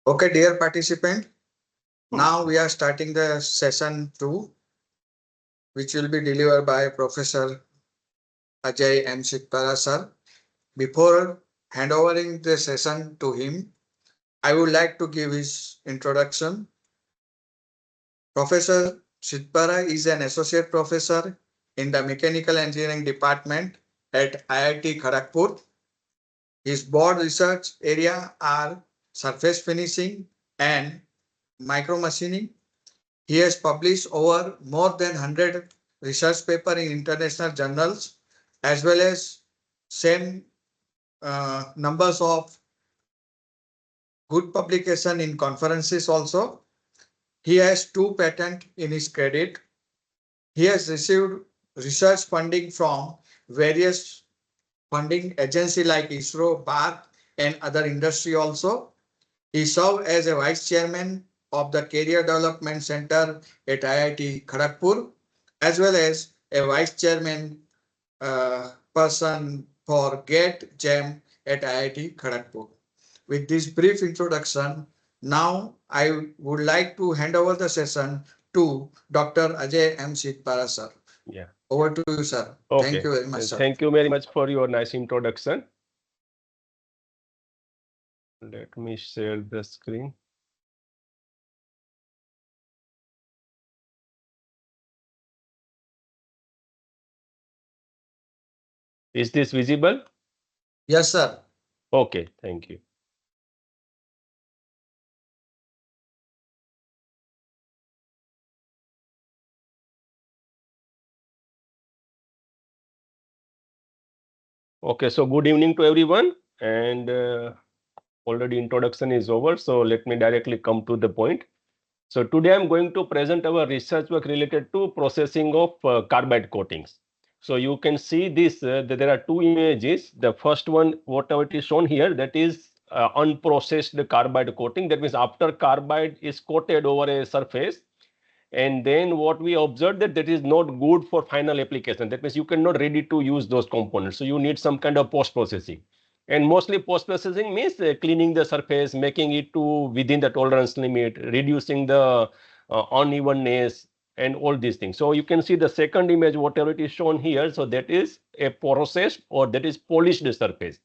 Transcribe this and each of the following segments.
Okay, dear participant, now we are starting the session 2, which will be delivered by Professor Ajay M Sidpara sir. Before handovering the session to him, I would like to give his introduction. Professor Sidpara is an associate professor in the Mechanical Engineering Department at IIT Kharagpur. His broad research area are surface finishing and micro machining. He has published over more than 100 research papers in international journals, as well as same numbers of good publication in conferences also. He has 2 patents in his credit. He has received research funding from various funding agencies like ISRO, BARC, and other industry also. He served as a vice chairman of the Career Development Center at IIT Kharagpur, as well as a vice chairman person for GATE GEM at IIT Kharagpur. With this brief introduction, now I would like to hand over the session to Dr. Ajay M Sidpara sir. Yeah. Over to you, sir. Okay. Thank you very much, sir. Thank you very much for your nice introduction. Let me share the screen. Is this visible? Yes, sir. Okay, thank you. Okay, so good evening to everyone, and already introduction is over, so let me directly come to the point. So today I'm going to present our research work related to processing of carbide coatings. So you can see this, there are 2 images. The first one, whatever it is shown here, that is unprocessed carbide coating. That means after carbide is coated over a surface, and then what we observed that is not good for final application. That means you cannot ready to use those components. So you need some kind of post-processing. And mostly post-processing means cleaning the surface, making it to within the tolerance limit, reducing the unevenness and all these things. So you can see the second image, whatever it is shown here. So that is a processed or that is polished surface.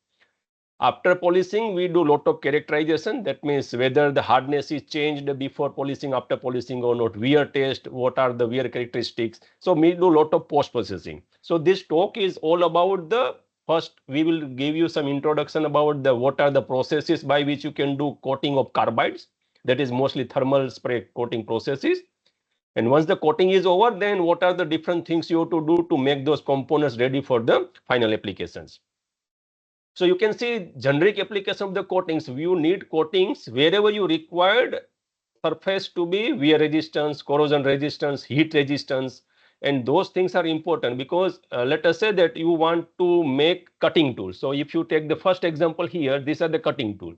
After polishing, we do lot of characterization. That means whether the hardness is changed before polishing, after polishing or not, wear test, what are the wear characteristics. So we do lot of post processing. So this talk is all about the first, we will give you some introduction about the what are the processes by which you can do coating of carbides. That is mostly thermal spray coating processes. And once the coating is over, then what are the different things you have to do to make those components ready for the final applications. So you can see generic application of the coatings. You need coatings wherever you required surface to be wear resistance, corrosion resistance, heat resistance, and those things are important because let us say that you want to make cutting tools. So if you take the first example here, these are the cutting tool.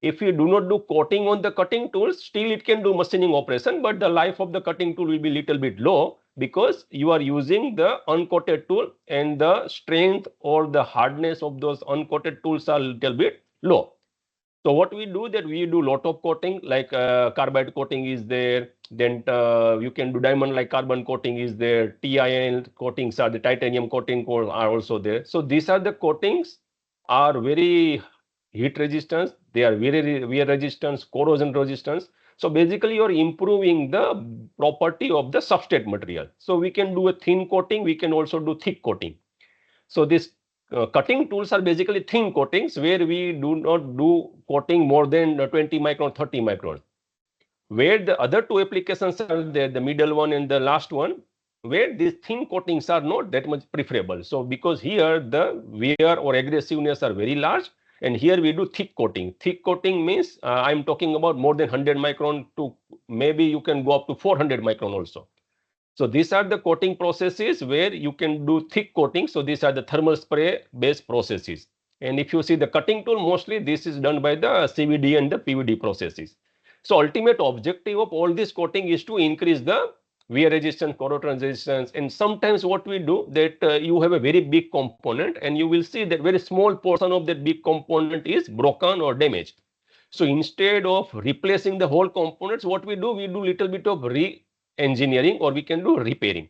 If you do not do coating on the cutting tools, still it can do machining operation, but the life of the cutting tool will be little bit low because you are using the uncoated tool and the strength or the hardness of those uncoated tools are little bit low. So what we do that we do lot of coating like carbide coating is there, then you can do diamond like carbon coating is there, TIN coatings are the titanium coating are also there. So these are the coatings are very heat resistance, they are very wear resistance, corrosion resistance. So basically you are improving the property of the substrate material. So we can do a thin coating, we can also do thick coating. So this cutting tools are basically thin coatings where we do not do coating more than 20 micron, 30 micron. Where the other 2 applications are there, the middle one and the last one, where these thin coatings are not that much preferable. So because here the wear or aggressiveness are very large, and here we do thick coating. Thick coating means I'm talking about more than 100 micron to maybe you can go up to 400 micron also. So these are the coating processes where you can do thick coating. So these are the thermal spray based processes. And if you see the cutting tool, mostly this is done by the CVD and the PVD processes. So ultimate objective of all this coating is to increase the wear resistance, corrosion resistance. And sometimes what we do that you have a very big component and you will see that very small portion of that big component is broken or damaged. So instead of replacing the whole components, what we do little bit of engineering or we can do repairing.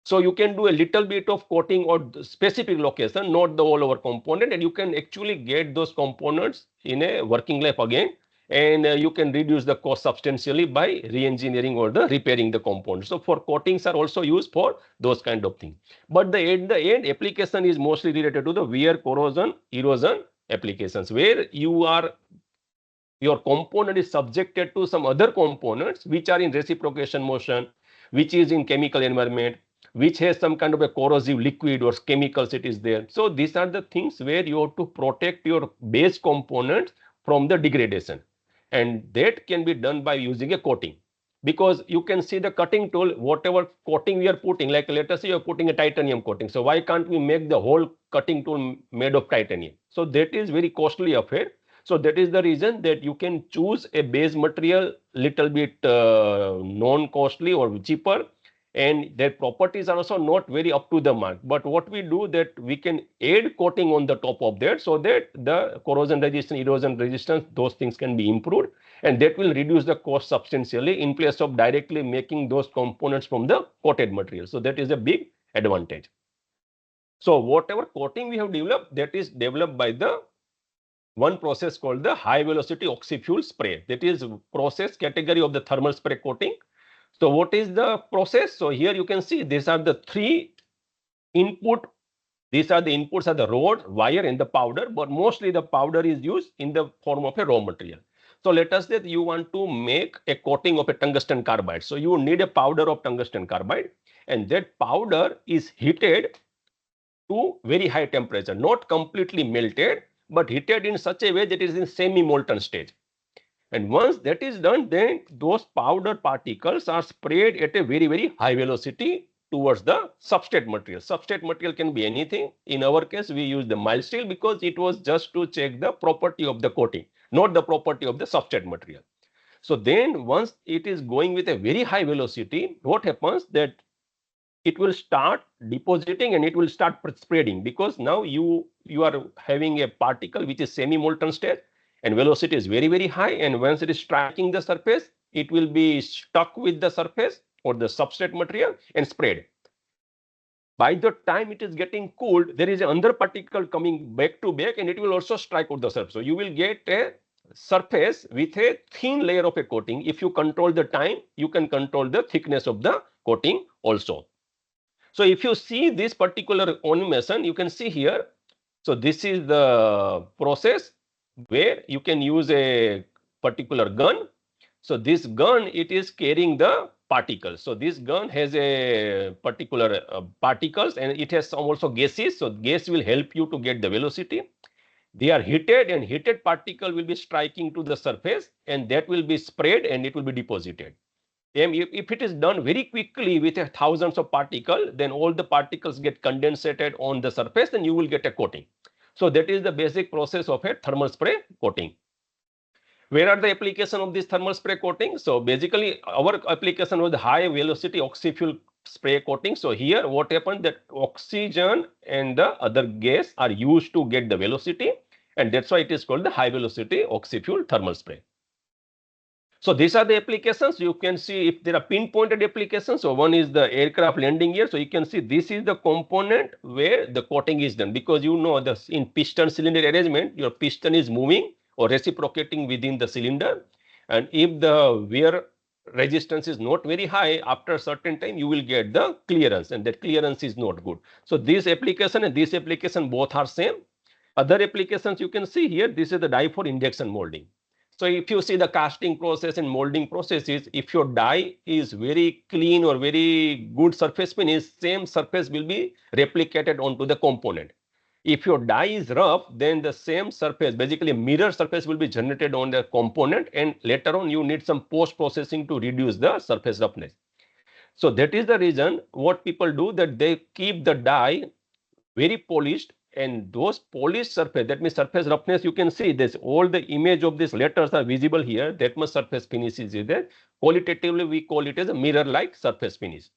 So you can do a little bit of coating or specific location, not the all over component, and you can actually get those components in a working life again, and you can reduce the cost substantially by re-engineering or the repairing the components. So for coatings are also used for those kind of things. But at the end application is mostly related to the wear, corrosion, erosion applications where your component is subjected to some other components which are in reciprocation motion, which is in chemical environment, which has some kind of a corrosive liquid or chemicals it is there. So these are the things where you have to protect your base components from the degradation, and that can be done by using a coating. Because you can see the cutting tool, whatever coating we are putting, like let us say you are putting a titanium coating. So why can't we make the whole cutting tool made of titanium? So that is very costly affair. So that is the reason that you can choose a base material little bit non-costly or cheaper, and their properties are also not very up to the mark. But what we do that we can add coating on the top of that so that the corrosion resistance, erosion resistance, those things can be improved, and that will reduce the cost substantially in place of directly making those components from the coated material. So that is a big advantage. So whatever coating we have developed, that is developed by the one process called the high velocity oxy-fuel spray. That is process category of the thermal spray coating. So what is the process? So here you can see these are the three input. These are the inputs are the rod, wire and the powder, but mostly the powder is used in the form of a raw material. So let us say that you want to make a coating of a tungsten carbide. So you need a powder of tungsten carbide, and that powder is heated to very high temperature, not completely melted, but heated in such a way that it is in semi-molten stage. And once that is done, then those powder particles are sprayed at a very, very high velocity towards the substrate material. Substrate material can be anything. In our case, we use the mild steel because it was just to check the property of the coating, not the property of the substrate material. So then once it is going with a very high velocity, what happens that it will start depositing and it will start spreading, because now you are having a particle which is semi-molten state and velocity is very, very high, and once it is striking the surface, it will be stuck with the surface or the substrate material and spread. By the time it is getting cooled, there is another particle coming back to back and it will also strike out the surface. So you will get a surface with a thin layer of a coating. If you control the time, you can control the thickness of the coating also. So if you see this particular animation, you can see here. So this is the process where you can use a particular gun. So this gun, it is carrying the particles. So this gun has a particular particles, and it has some also gases. So gas will help you to get the velocity. They are heated, and heated particle will be striking to the surface, and that will be sprayed and it will be deposited. If it is done very quickly with thousands of particles, then all the particles get condensated on the surface and you will get a coating. So that is the basic process of a thermal spray coating. Where are the application of this thermal spray coating? So basically our application was the high velocity oxy-fuel spray coating. So here what happened that oxygen and the other gas are used to get the velocity, and that's why it is called the high velocity oxy-fuel thermal spray. So these are the applications. You can see if there are pinpointed applications. So one is the aircraft landing gear. So you can see this is the component where the coating is done, because you know the in piston cylinder arrangement, your piston is moving or reciprocating within the cylinder, and if the wear resistance is not very high, after a certain time you will get the clearance, and that clearance is not good. So this application and this application both are same. Other applications you can see here, this is the die for injection molding. So if you see the casting process and molding processes, if your die is very clean or very good surface finish, same surface will be replicated onto the component. If your die is rough, then the same surface, basically mirror surface, will be generated on the component, and later on you need some post processing to reduce the surface roughness. So that is the reason what people do, that they keep the die very polished, and those polished surface, that means surface roughness, you can see this, all the image of these letters are visible here, that much surface finish is there. Qualitatively we call it as a mirror like surface finish.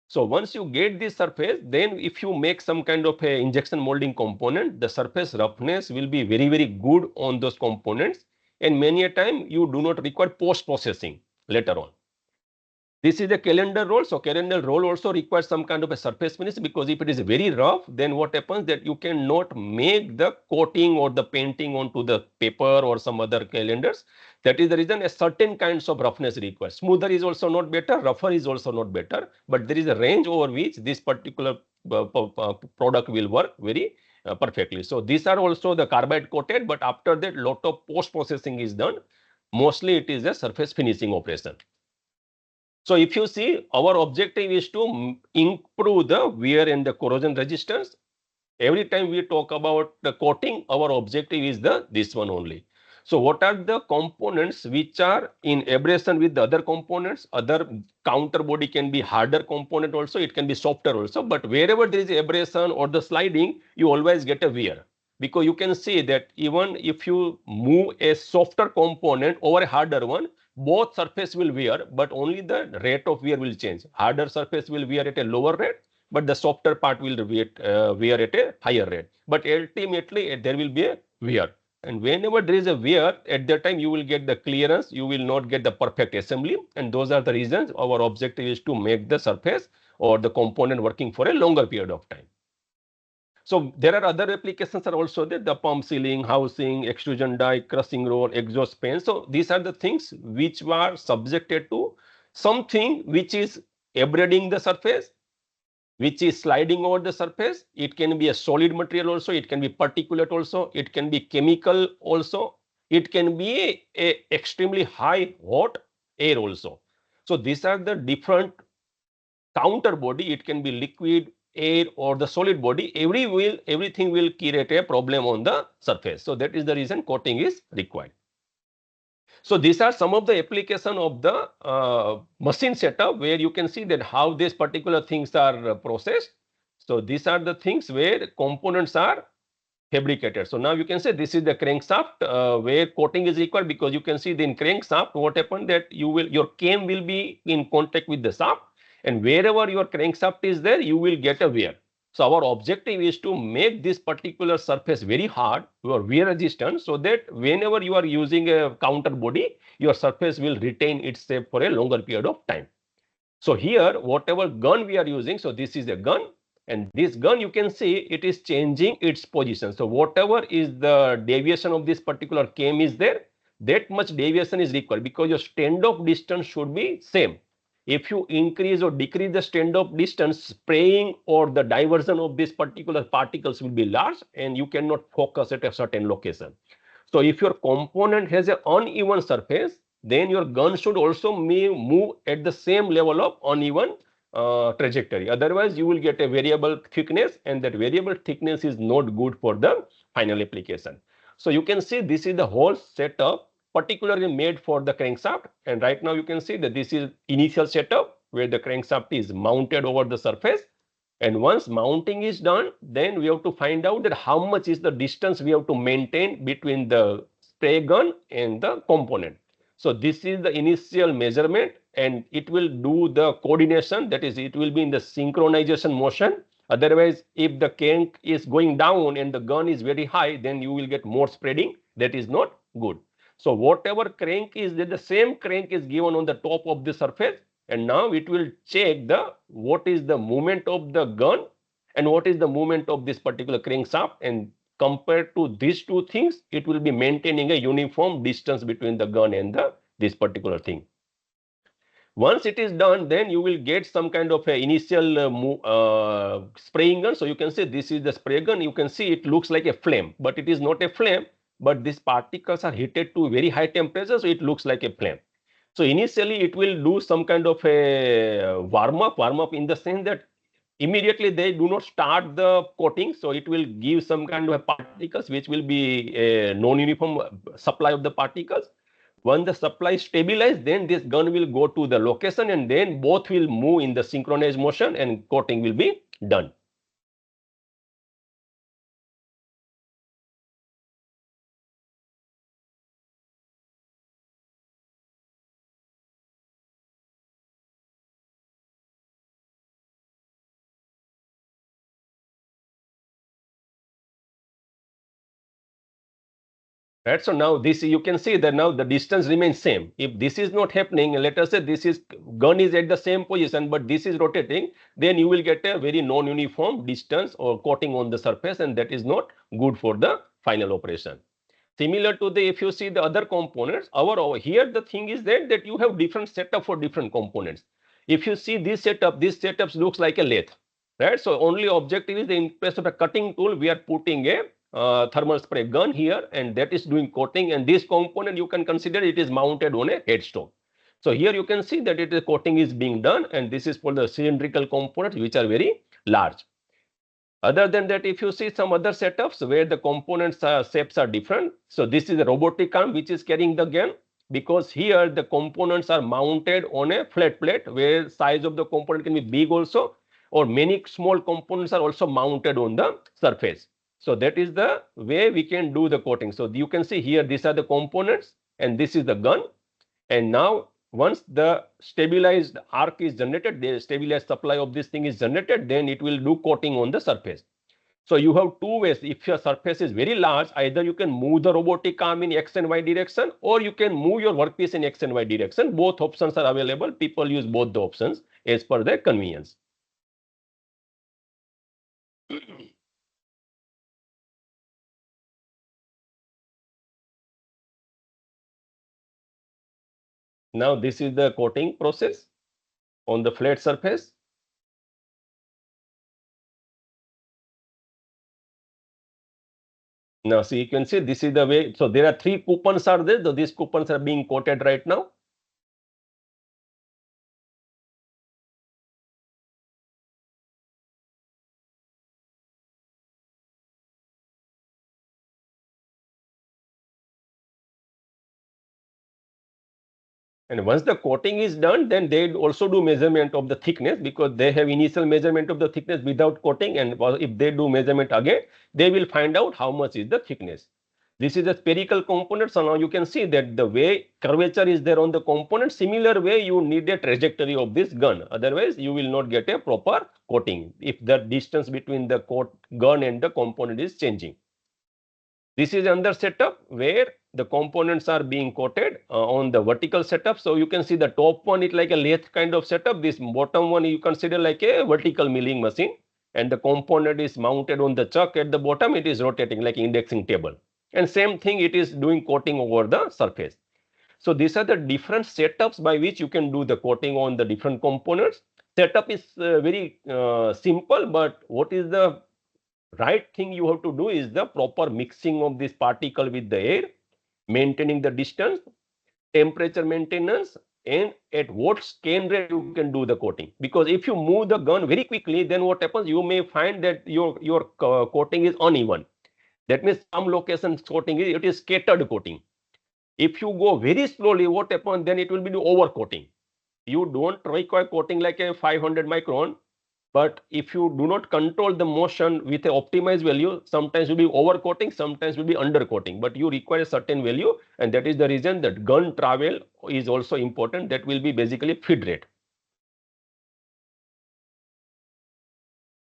So once you get this surface, then if you make some kind of a injection molding component, the surface roughness will be very, very good on those components, and many a time you do not require post processing later on. This is a calendar roll. So calendar roll also requires some kind of a surface finish, because if it is very rough, then what happens that you cannot make the coating or the painting onto the paper or some other calendars. That is the reason a certain kinds of roughness required. Smoother is also not better, rougher is also not better, but there is a range over which this particular product will work very perfectly. So these are also the carbide coated, but after that lot of post processing is done. Mostly it is a surface finishing operation. So if you see, our objective is to improve the wear and the corrosion resistance. Every time we talk about the coating, our objective is this one only. So what are the components which are in abrasion with the other components? Other counter body can be harder component also, it can be softer also, but wherever there is abrasion or the sliding, you always get a wear. Because you can see that even if you move a softer component over a harder one, both surface will wear, but only the rate of wear will change. Harder surface will wear at a lower rate, but the softer part will wear at a higher rate. But ultimately there will be a wear. And whenever there is a wear, at that time you will get the clearance, you will not get the perfect assembly. And those are the reasons our objective is to make the surface or the component working for a longer period of time. So there are other applications are also there, the pump sealing, housing, extrusion die, crushing roll, exhaust fan. So these are the things which were subjected to something which is abrading the surface, which is sliding over the surface. It can be a solid material also, it can be particulate also, it can be chemical also, it can be a extremely high hot air also. So these are the different counter body. It can be liquid, air, or the solid body. Everything will create a problem on the surface. So that is the reason coating is required. So these are some of the application of the machine setup, where you can see that how these particular things are processed. So these are the things where components are fabricated. So now you can say this is the crankshaft where coating is required, because you can see in crankshaft what happened that your cam will be in contact with the shaft, and wherever your crankshaft is there, you will get a wear. So our objective is to make this particular surface very hard or wear resistant, so that whenever you are using a counter body, your surface will retain its shape for a longer period of time. So here, whatever gun we are using, so this is a gun, and this gun you can see it is changing its position. So whatever is the deviation of this particular cam is there, that much deviation is required, because your standoff distance should be same. If you increase or decrease the standoff distance, spraying or the diversion of this particular particles will be large, and you cannot focus at a certain location. So if your component has an uneven surface, then your gun should also move at the same level of uneven trajectory. Otherwise, you will get a variable thickness, and that variable thickness is not good for the final application. So you can see this is the whole setup particularly made for the crankshaft. And right now you can see that this is initial setup where the crankshaft is mounted over the surface. And once mounting is done, then we have to find out that how much is the distance we have to maintain between the spray gun and the component. So this is the initial measurement, and it will do the coordination, that is it will be in the synchronization motion. Otherwise, if the crank is going down and the gun is very high, then you will get more spreading. That is not good. So whatever crank is there, the same crank is given on the top of the surface, and now it will check the what is the movement of the gun and what is the movement of this particular crankshaft, and compared to these two things, it will be maintaining a uniform distance between the gun and this particular thing. Once it is done, then you will get some kind of a initial spraying gun. So you can say this is the spray gun. You can see it looks like a flame, but it is not a flame. but these particles are heated to very high temperature, so it looks like a flame. So initially it will do some kind of a warm up in the sense that immediately they do not start the coating, so it will give some kind of particles which will be a non-uniform supply of the particles. When the supply is stabilized, then this gun will go to the location and then both will move in the synchronized motion and coating will be done. Right. So now this, you can see that now the distance remains same. If this is not happening, let us say this is gun is at the same position, but this is rotating, then you will get a very non-uniform distance or coating on the surface, and that is not good for the final operation. Similar to the, if you see the other components, over here the thing is that you have different setup for different components. If you see this setup looks like a lathe, right? So only objective is, in place of a cutting tool, we are putting a thermal spray gun here, and that is doing coating, and this component you can consider it is mounted on a headstone. So here you can see that it is coating is being done, and this is for the cylindrical components which are very large. Other than that, if you see some other setups where the components shapes are different, so this is a robotic arm which is carrying the gun, because here the components are mounted on a flat plate where size of the component can be big also, or many small components are also mounted on the surface. So that is the way we can do the coating. So you can see here these are the components and this is the gun, and now once the stabilized arc is generated, the stabilized supply of this thing is generated, then it will do coating on the surface. So you have two ways. If your surface is very large, either you can move the robotic arm in X and Y direction, or you can move your workpiece in X and Y direction. Both options are available. People use both the options as per their convenience. Now this is the coating process on the flat surface. Now see, you can see this is the way. So there are three coupons are there. So these coupons are being coated right now. And once the coating is done, then they also do measurement of the thickness, because they have initial measurement of the thickness without coating, and if they do measurement again, they will find out how much is the thickness. This is a spherical component, so now you can see that the way curvature is there on the component, similar way you need a trajectory of this gun, otherwise you will not get a proper coating if the distance between the gun and the component is changing. This is another setup where the components are being coated on the vertical setup. So you can see the top one is like a lathe kind of setup. This bottom one you consider like a vertical milling machine, and the component is mounted on the chuck at the bottom. It is rotating like indexing table, and same thing it is doing coating over the surface. So these are the different setups by which you can do the coating on the different components. Setup is very simple, but what is the right thing you have to do is the proper mixing of this particle with the air, maintaining the distance, temperature maintenance, and at what scan rate you can do the coating. Because if you move the gun very quickly, then what happens, you may find that your coating is uneven. That means some locations coating is, it is scattered coating. If you go very slowly, what happens, then it will be the over coating. You don't require coating like a 500 micron, but if you do not control the motion with an optimized value, sometimes will be overcoating, sometimes will be undercoating, but you require a certain value, and that is the reason that gun travel is also important. That will be basically feed rate.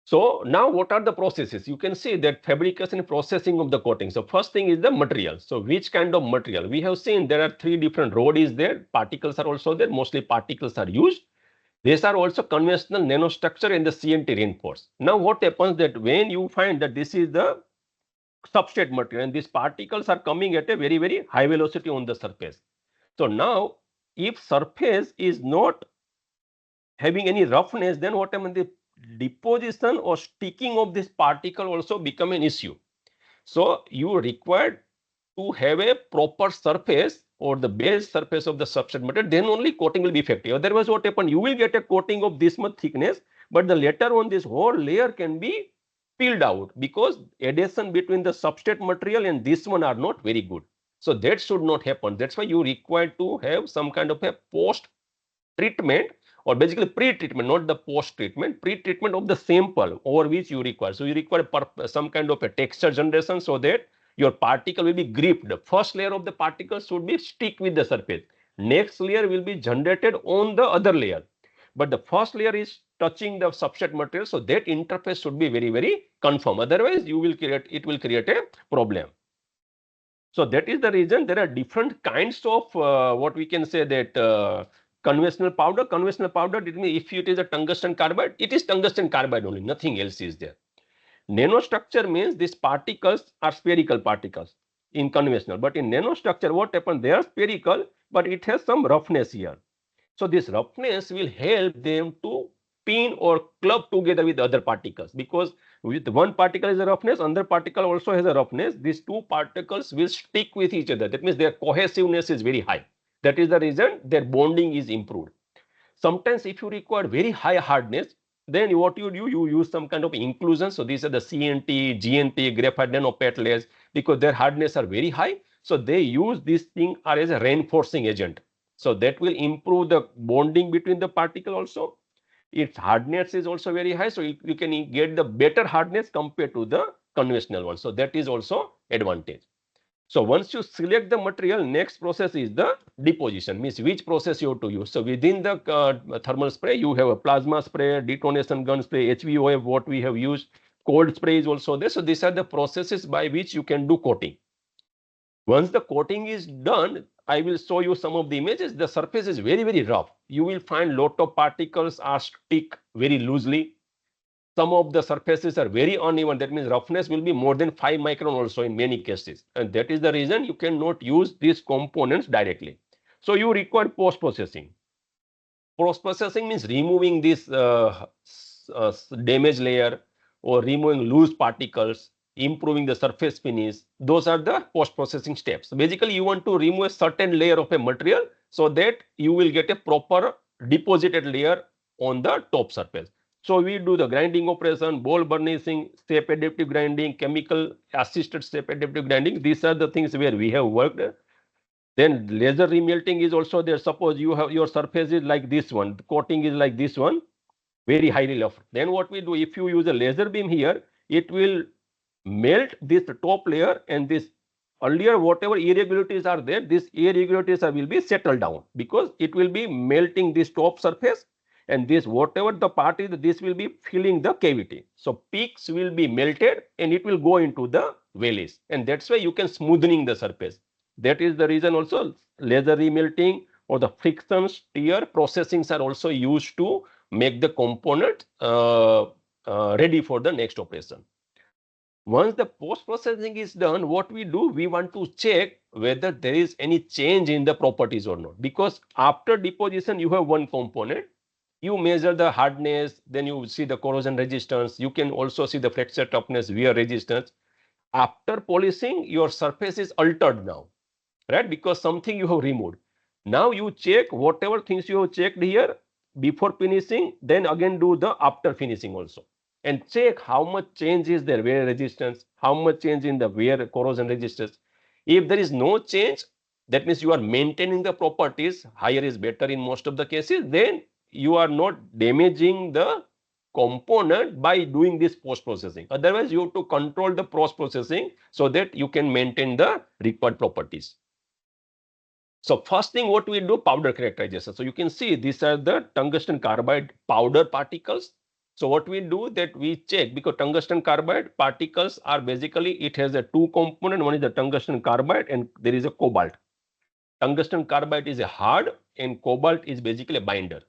So now what are the processes? You can see that fabrication and processing of the coating. So first thing is the material. So which kind of material? We have seen there are three different rod is there, particles are also there, mostly particles are used. These are also conventional nanostructure and the CNT reinforced. Now what happens that when you find that this is the substrate material and these particles are coming at a very, very high velocity on the surface. So now if surface is not having any roughness, then what happens, the deposition or sticking of this particle also become an issue. So you require to have a proper surface or the base surface of the substrate material, then only coating will be effective. Otherwise, what happen? You will get a coating of this much thickness, but the later on this whole layer can be peeled out because adhesion between the substrate material and this one are not very good. So that should not happen. That's why you require to have some kind of a post treatment or basically pre-treatment, not the post-treatment, pre-treatment of the sample over which you require. So you require some kind of a texture generation so that your particle will be gripped. The first layer of the particle should be stick with the surface. Next layer will be generated on the other layer. But the first layer is touching the substrate material, so that interface should be very, very confirm. Otherwise, it will create a problem. So that is the reason there are different kinds of what we can say that conventional powder. Conventional powder, it means if it is a tungsten carbide, it is tungsten carbide only, nothing else is there. Nanostructure means these particles are spherical particles in conventional, but in nanostructure what happens? They are spherical, but it has some roughness here. So this roughness will help them to pin or club together with other particles, because with one particle is a roughness, another particle also has a roughness. These two particles will stick with each other. That means their cohesiveness is very high. That is the reason their bonding is improved. Sometimes if you require very high hardness, then what you do, you use some kind of inclusion. So these are the CNT, GNT, graphite nanopat layers, because their hardness are very high. So they use this thing as a reinforcing agent. So that will improve the bonding between the particle also. Its hardness is also very high. So you can get the better hardness compared to the conventional one. So that is also advantage. So once you select the material, next process is the deposition, means which process you have to use. So within the thermal spray, you have a plasma spray, detonation gun spray, HVOF, what we have used, cold spray is also there. So these are the processes by which you can do coating. Once the coating is done, I will show you some of the images. The surface is very, very rough. You will find lot of particles are stick very loosely. Some of the surfaces are very uneven. That means roughness will be more than 5 micron also in many cases. And that is the reason you cannot use these components directly. So you require post-processing. Post-processing means removing this damaged layer or removing loose particles, improving the surface finish. Those are the post-processing steps. So basically, you want to remove a certain layer of a material so that you will get a proper deposited layer on the top surface. So we do the grinding operation, ball burnishing, step adaptive grinding, chemical assisted step adaptive grinding. These are the things where we have worked. Then laser remelting is also there. Suppose you have your surface is like this one, the coating is like this one, very highly rough. Then what we do, if you use a laser beam here, it will melt this top layer, and this earlier whatever irregularities are there, these irregularities will be settled down because it will be melting this top surface, and this whatever the part is, this will be filling the cavity. So peaks will be melted and it will go into the valleys, and that's why you can smoothening the surface. That is the reason also laser remelting or the friction stir processings are also used to make the component ready for the next operation. Once the post-processing is done, what we do, we want to check whether there is any change in the properties or not. Because after deposition, you have one component. You measure the hardness, then you see the corrosion resistance. You can also see the fracture toughness, wear resistance. After polishing, your surface is altered now, right? Because something you have removed. Now you check whatever things you have checked here before finishing, then again do the after finishing also, and check how much change is there, wear resistance, how much change in the wear corrosion resistance. If there is no change, that means you are maintaining the properties, higher is better in most of the cases, then you are not damaging the component by doing this post processing. Otherwise, you have to control the post processing so that you can maintain the required properties. So first thing what we do, powder characterization. So you can see these are the tungsten carbide powder particles. So what we do that we check, because tungsten carbide particles are basically, it has a two component. One is the tungsten carbide and there is a cobalt. Tungsten carbide is a hard and cobalt is basically a binder.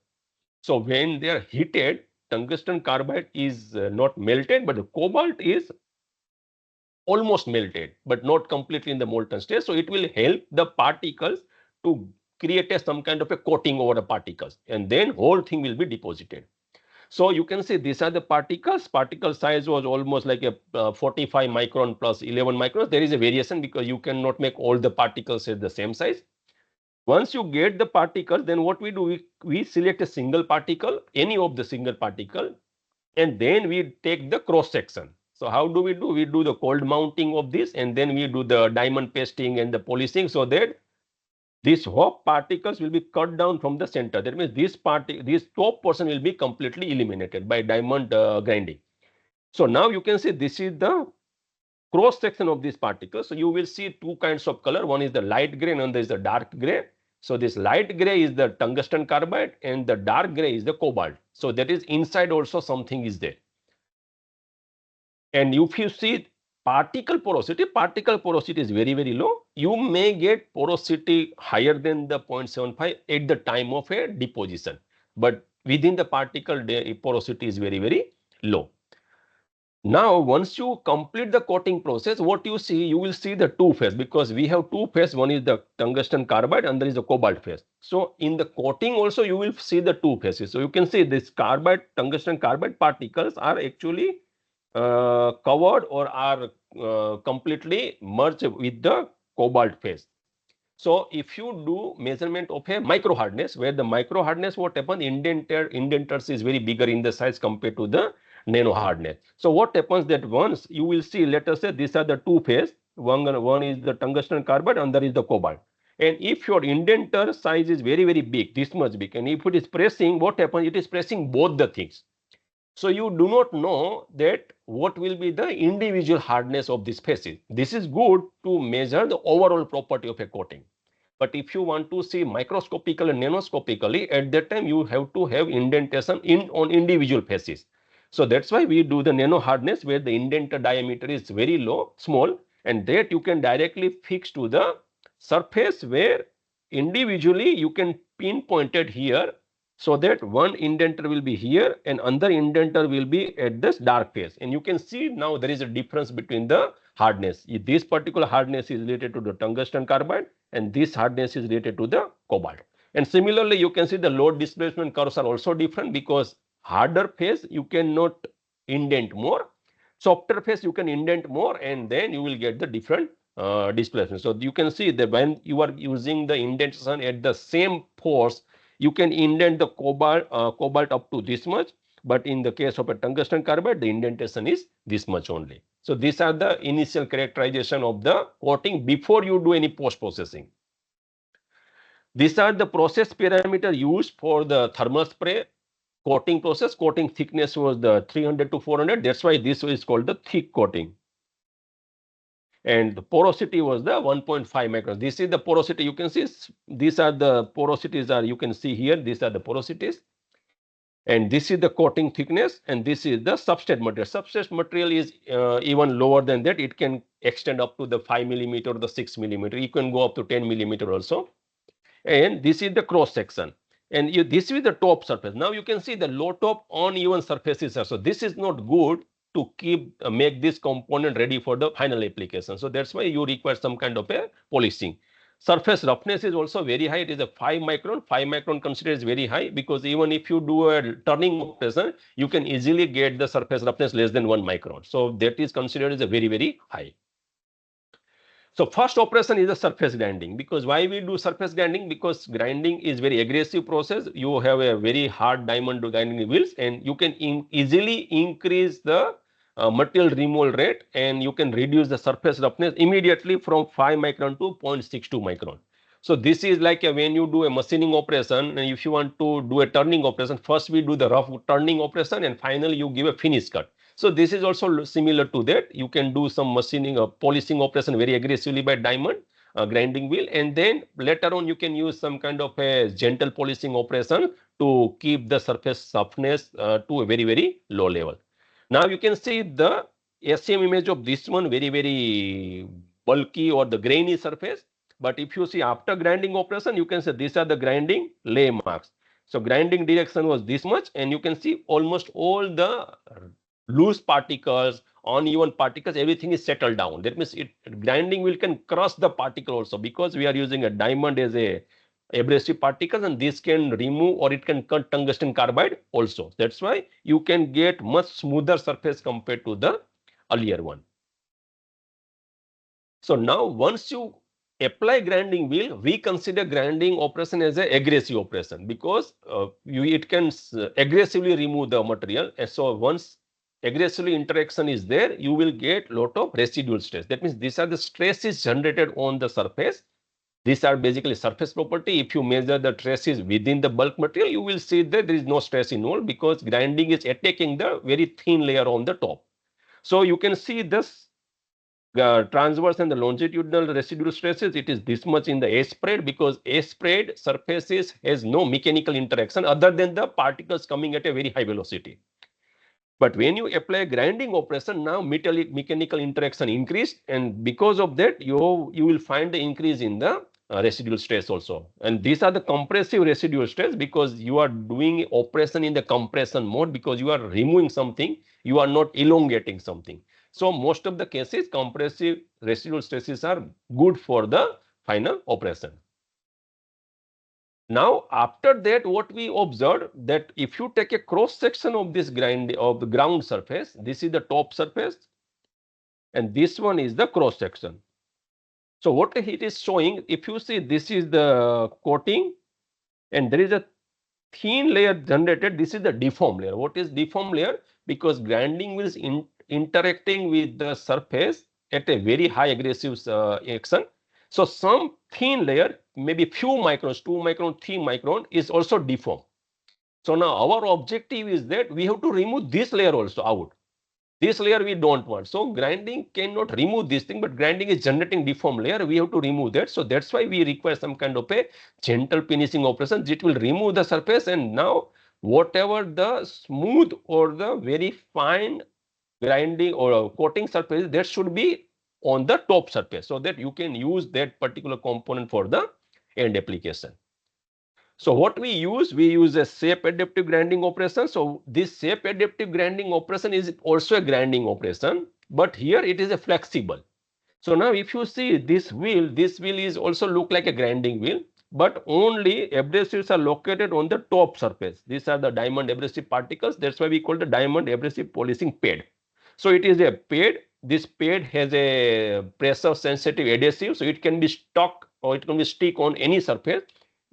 So when they are heated, tungsten carbide is not melted, but the cobalt is almost melted, but not completely in the molten state. So it will help the particles to create some kind of a coating over the particles, and then whole thing will be deposited. So you can see these are the particles. Particle size was almost like a 45 micron plus 11 microns. There is a variation because you cannot make all the particles at the same size. Once you get the particles, then what we do, we select a single particle, any of the single particle, and then we take the cross section. So how do? We do the cold mounting of this, and then we do the diamond pasting and the polishing, so that these top particles will be cut down from the center. That means this top portion will be completely eliminated by diamond grinding. So now you can see this is the cross section of these particles. So you will see two kinds of color. One is the light gray and another is the dark gray. So this light gray is the tungsten carbide and the dark gray is the cobalt. So that is inside also something is there. And if you see particle porosity is very, very low. You may get porosity higher than the 0.75 at the time of a deposition. But within the particle, the porosity is very, very low. Now, once you complete the coating process, what you see, you will see the two phase, because we have two phase. One is the tungsten carbide and there is the cobalt phase. So in the coating also, you will see the two phases. So you can see this tungsten carbide particles are actually covered or are completely merged with the cobalt phase. So if you do measurement of a micro hardness, where the micro hardness, what happens, indenters is very bigger in the size compared to the nano hardness. So what happens that once you will see, let us say these are the two phase, one is the tungsten carbide, another is the cobalt. And if your indenter size is very, very big, this much big, and if it is pressing, what happens, it is pressing both the things. So you do not know that what will be the individual hardness of these phases. This is good to measure the overall property of a coating. But if you want to see microscopically and nanoscopically, at that time you have to have indentation on individual phases. So that's why we do the nano hardness, where the indenter diameter is very low, small, and that you can directly fix to the surface, where individually you can pinpoint it here, so that one indenter will be here and another indenter will be at this dark phase. And you can see now there is a difference between the hardness. This particular hardness is related to the tungsten carbide and this hardness is related to the cobalt. And similarly, you can see the load displacement curves are also different, because harder phase you cannot indent more, softer phase you can indent more, and then you will get the different displacement. So you can see that when you are using the indentation at the same force, you can indent the cobalt up to this much, but in the case of a tungsten carbide, the indentation is this much only. So these are the initial characterization of the coating before you do any post processing. These are the process parameter used for the thermal spray coating process. Coating thickness was the 300 to 400. That's why this is called the thick coating. And the porosity was the 1.5 microns. This is the porosity. You can see these are the porosities are, you can see here, these are the porosities. And this is the coating thickness, and this is the substrate material. Substrate material is even lower than that. It can extend up to the 5 millimeter or the 6 millimeter. You can go up to 10 millimeter also. And this is the cross section. And this is the top surface. Now you can see the low top uneven surfaces. So this is not good to make this component ready for the final application. So that's why you require some kind of a polishing. Surface roughness is also very high. It is a 5 micron. 5 micron considered is very high, because even if you do a turning operation, you can easily get the surface roughness less than 1 micron. So that is considered as a very, very high. So first operation is the surface grinding. Because why we do surface grinding? Because grinding is very aggressive process. You have a very hard diamond grinding wheels, and you can easily increase the material removal rate, and you can reduce the surface roughness immediately from 5 micron to 0.62 micron. So this is like when you do a machining operation, and if you want to do a turning operation, first we do the rough turning operation and finally you give a finish cut. So this is also similar to that. You can do some machining or polishing operation very aggressively by diamond grinding wheel, and then later on you can use some kind of a gentle polishing operation to keep the surface softness to a very, very low level. Now you can see the SEM image of this one, very, very bulky or the grainy surface. But if you see after grinding operation, you can say these are the grinding lay marks. So grinding direction was this much, and you can see almost all the loose particles, uneven particles, everything is settled down. That means grinding wheel can crush the particle also, because we are using a diamond as a abrasive particles, and this can remove or it can cut tungsten carbide also. That's why you can get much smoother surface compared to the earlier one. So now once you apply grinding wheel, we consider grinding operation as an aggressive operation because it can aggressively remove the material. And so once aggressively interaction is there, you will get lot of residual stress. That means these are the stresses generated on the surface. These are basically surface property. If you measure the stresses within the bulk material, you will see that there is no stress involved because grinding is attacking the very thin layer on the top. So you can see this transverse and the longitudinal residual stresses, it is this much in the A spread because A spread surfaces has no mechanical interaction other than the particles coming at a very high velocity. But when you apply grinding operation, now mechanical interaction increased, and because of that, you will find the increase in the residual stress also. And these are the compressive residual stress because you are doing operation in the compression mode because you are removing something, you are not elongating something. So most of the cases, compressive residual stresses are good for the final operation. Now, after that, what we observed that if you take a cross section of this the ground surface, this is the top surface, and this one is the cross section. So what it is showing, if you see, this is the coating, and there is a thin layer generated. This is the deformed layer. What is deformed layer? Because grinding wheels interacting with the surface at a very high aggressive action. So some thin layer, maybe few microns, 2 micron, 3 micron is also deformed. So now our objective is that we have to remove this layer also out. This layer we don't want. So grinding cannot remove this thing, but grinding is generating deformed layer. We have to remove that. So that's why we require some kind of a gentle finishing operation which will remove the surface, and now whatever the smooth or the very fine grinding or coating surface, that should be on the top surface so that you can use that particular component for the end application. So what we use a shape adaptive grinding operation. So this shape adaptive grinding operation is also a grinding operation, but here it is a flexible. So now if you see this wheel is also look like a grinding wheel, but only abrasives are located on the top surface. These are the diamond abrasive particles. That's why we call the diamond abrasive polishing pad. So it is a pad. This pad has a pressure sensitive adhesive, so it can be stuck or it can be stick on any surface.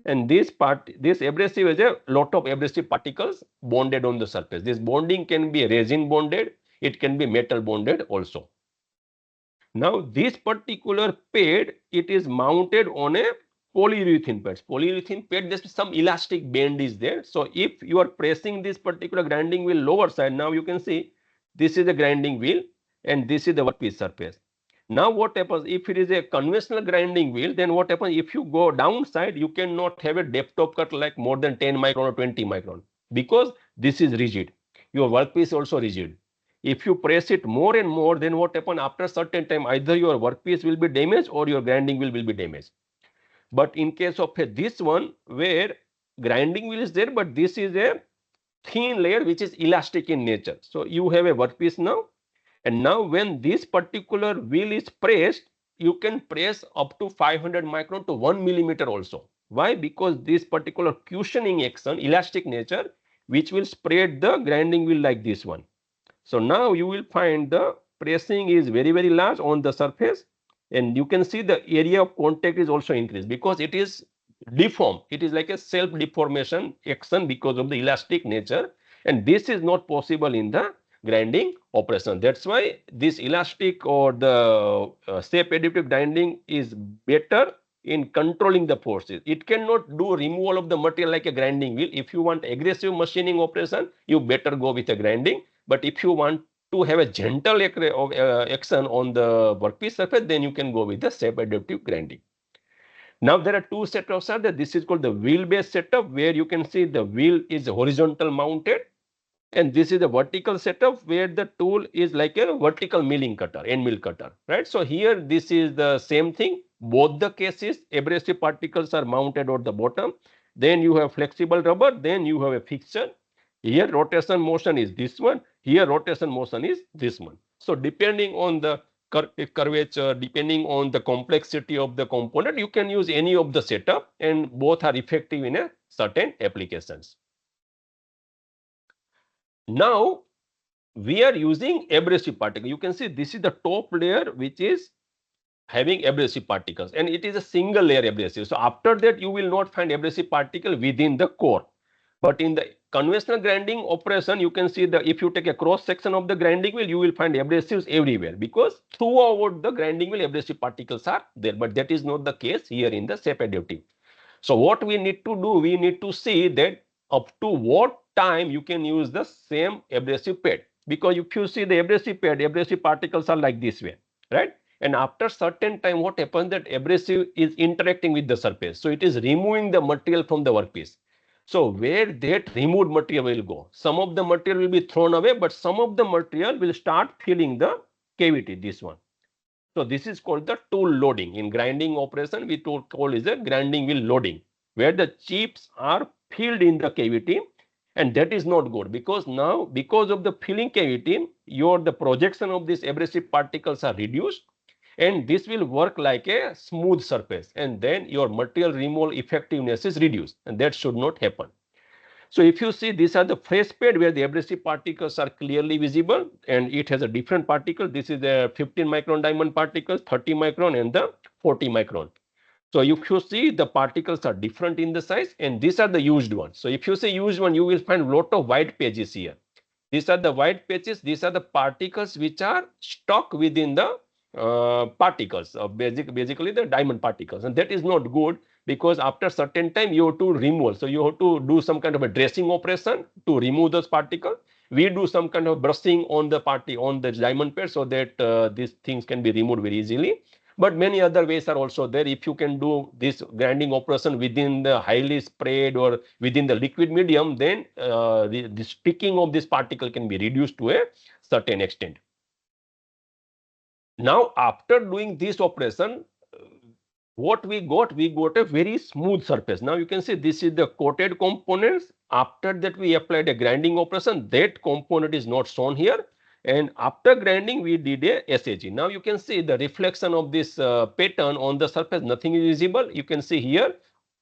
And this abrasive has a lot of abrasive particles bonded on the surface. This bonding can be resin bonded, it can be metal bonded also. Now this particular pad, it is mounted on a polyurethane pad. Polyurethane pad, there's some elastic band is there. So if you are pressing this particular grinding wheel lower side, now you can see this is the grinding wheel and this is the workpiece surface. Now what happens if it is a conventional grinding wheel, then what happens if you go downside, you cannot have a depth of cut like more than 10 micron or 20 micron because this is rigid. Your workpiece is also rigid. If you press it more and more, then what happens after certain time, either your workpiece will be damaged or your grinding wheel will be damaged. But in case of this one where grinding wheel is there, but this is a thin layer which is elastic in nature. So you have a workpiece now, and now when this particular wheel is pressed, you can press up to 500 micron to 1 millimeter also. Why? Because this particular cushioning action, elastic nature, which will spread the grinding wheel like this one. So now you will find the pressing is very, very large on the surface, and you can see the area of contact is also increased because it is deformed. It is like a self deformation action because of the elastic nature, and this is not possible in the grinding operation. That's why this elastic or the shape adaptive grinding is better in controlling the forces. It cannot do removal of the material like a grinding wheel. If you want aggressive machining operation, you better go with a grinding. But if you want to have a gentle action on the workpiece surface, then you can go with the shape adaptive grinding. Now there are two setups. This is called the wheel based setup, where you can see the wheel is horizontal mounted, and this is a vertical setup where the tool is like a vertical milling cutter, end mill cutter, right? So here this is the same thing. Both the cases, abrasive particles are mounted at the bottom. Then you have flexible rubber. Then you have a fixture. Here rotation motion is this one. Here rotation motion is this one. So depending on the curvature, depending on the complexity of the component, you can use any of the setup, and both are effective in a certain applications. Now we are using abrasive particle. You can see this is the top layer which is having abrasive particles, and it is a single layer abrasive. So after that you will not find abrasive particle within the core. But in the conventional grinding operation, you can see that if you take a cross section of the grinding wheel, you will find abrasives everywhere, because throughout the grinding wheel abrasive particles are there. But that is not the case here in the shape additive. So what we need to do, we need to see that up to what time you can use the same abrasive pad. Because if you see the abrasive pad, abrasive particles are like this way, right? And after certain time, what happens, that abrasive is interacting with the surface. So it is removing the material from the workpiece. So where that removed material will go? Some of the material will be thrown away, but some of the material will start filling the cavity, this one. So this is called the tool loading. In grinding operation, we call is a grinding wheel loading, where the chips are filled in the cavity, and that is not good, because now because of the filling cavity, the projection of these abrasive particles are reduced, and this will work like a smooth surface, and then your material removal effectiveness is reduced, and that should not happen. So if you see, these are the fresh pad where the abrasive particles are clearly visible, and it has a different particle. This is a 15 micron diamond particles, 30 micron and the 40 micron. So if you see, the particles are different in the size, and these are the used ones. So if you say used one, you will find lot of white pages here. These are the white patches. These are the particles which are stuck within the particles of basically the diamond particles, and that is not good, because after certain time you have to remove. So you have to do some kind of a dressing operation to remove those particles. We do some kind of brushing on the diamond pad, so that these things can be removed very easily. But many other ways are also there. If you can do this grinding operation within the highly sprayed or within the liquid medium, then the sticking of this particle can be reduced to a certain extent. Now, after doing this operation, what we got a very smooth surface. Now you can see this is the coated components. After that, we applied a grinding operation. That component is not shown here. And after grinding, we did a SAG. Now you can see the reflection of this pattern on the surface. Nothing is visible. You can see here,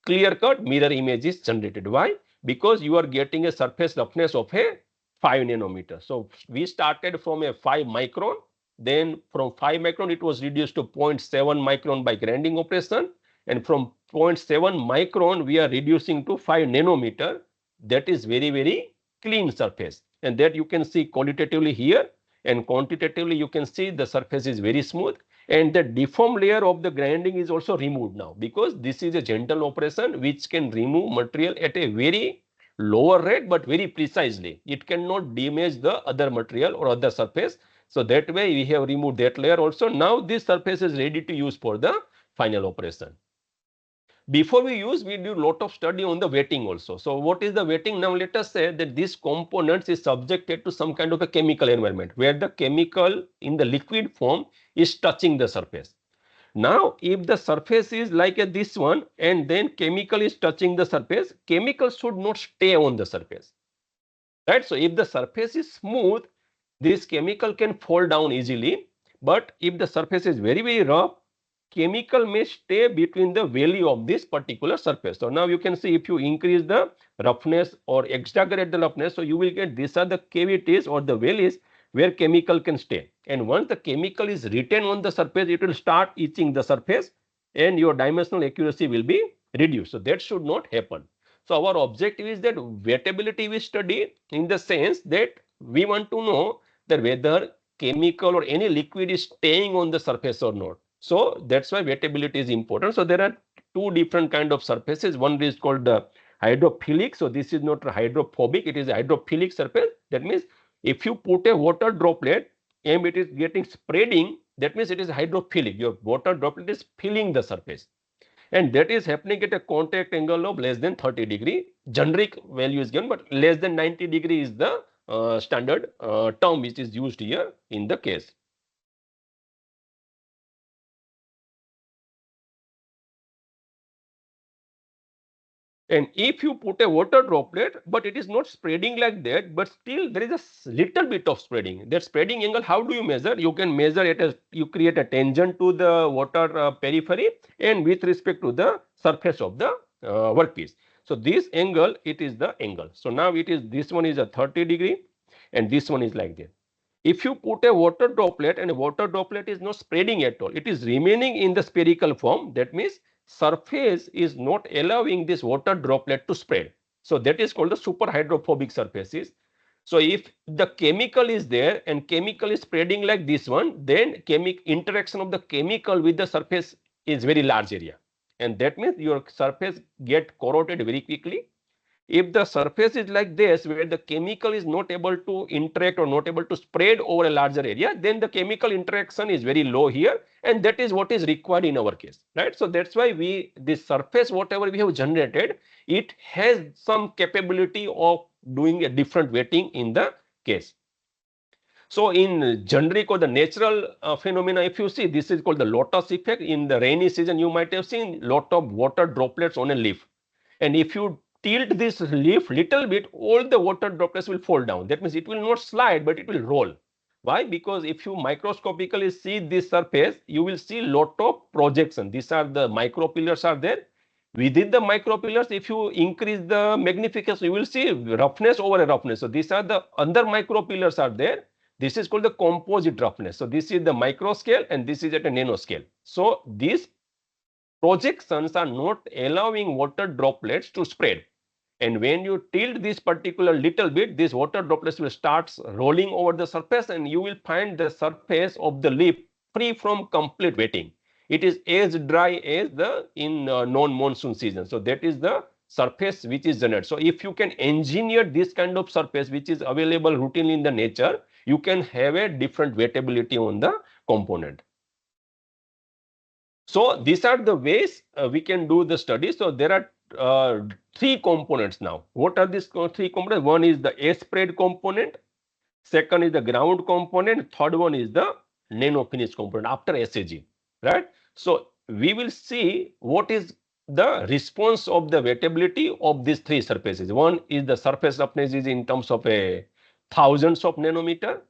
clear cut mirror image is generated. Why? Because you are getting a surface roughness of a 5 nanometer. So we started from a 5 micron. Then from 5 micron, it was reduced to 0.7 micron by grinding operation. And from 0.7 micron, we are reducing to 5 nanometer. That is very, very clean surface. And that you can see qualitatively here. And quantitatively, you can see the surface is very smooth. And the deformed layer of the grinding is also removed now, because this is a gentle operation which can remove material at a very lower rate, but very precisely. It cannot damage the other material or other surface. So that way we have removed that layer also. Now this surface is ready to use for the final operation. Before we use, we do lot of study on the wetting also. So what is the wetting? Now let us say that this components is subjected to some kind of a chemical environment, where the chemical in the liquid form is touching the surface. Now if the surface is like this one, and then chemical is touching the surface, chemical should not stay on the surface, right? So if the surface is smooth, this chemical can fall down easily. But if the surface is very, very rough, chemical may stay between the value of this particular surface. So now you can see, if you increase the roughness or exaggerate the roughness, so you will get, these are the cavities or the valleys where chemical can stay. And once the chemical is retained on the surface, it will start etching the surface, and your dimensional accuracy will be reduced. So that should not happen. So our objective is that wettability we study, in the sense that we want to know that whether chemical or any liquid is staying on the surface or not. So that's why wettability is important. So there are two different kind of surfaces. One is called the hydrophilic. So this is not hydrophobic, it is a hydrophilic surface. That means if you put a water droplet and it is getting spreading, that means it is hydrophilic. Your water droplet is filling the surface, and that is happening at a contact angle of less than 30 degree. Generic value is given, but less than 90 degree is the standard term which is used here in the case. And if you put a water droplet, but it is not spreading like that, but still there is a little bit of spreading. That spreading angle, how do you measure? You can measure it as you create a tangent to the water periphery and with respect to the surface of the workpiece. So this angle, it is the angle. So now it is, this one is a 30° and this one is like that. If you put a water droplet and a water droplet is not spreading at all, it is remaining in the spherical form. That means surface is not allowing this water droplet to spread. So that is called the super hydrophobic surfaces. So if the chemical is there and chemical is spreading like this one, then interaction of the chemical with the surface is very large area. And that means your surface get corroded very quickly. If the surface is like this, where the chemical is not able to interact or not able to spread over a larger area, then the chemical interaction is very low here, and that is what is required in our case, right? So that's why this surface, whatever we have generated, it has some capability of doing a different wetting in the case. So in generic or the natural phenomena, if you see, this is called the lotus effect. In the rainy season, you might have seen lot of water droplets on a leaf. And if you tilt this leaf little bit, all the water droplets will fall down. That means it will not slide, but it will roll. Why? Because if you microscopically see this surface, you will see lot of projection. These are the micropillars are there. Within the micropillars, if you increase the magnification, you will see roughness over a roughness. So these are the other micropillars are there. This is called the composite roughness. So this is the micro scale and this is at a nano scale. So these projections are not allowing water droplets to spread. And when you tilt this particular little bit, these water droplets will start rolling over the surface and you will find the surface of the leaf free from complete wetting. It is as dry as the in non-monsoon season. So that is the surface which is generated. So if you can engineer this kind of surface which is available routinely in the nature, you can have a different wettability on the component. So these are the ways we can do the study. So there are three components now. What are these three components? One is the A-spread component, second is the ground component, third one is the nano finish component after SAG, right? So we will see what is the response of the wettability of these three surfaces. One is the surface roughness is in terms of a thousands of nanometer,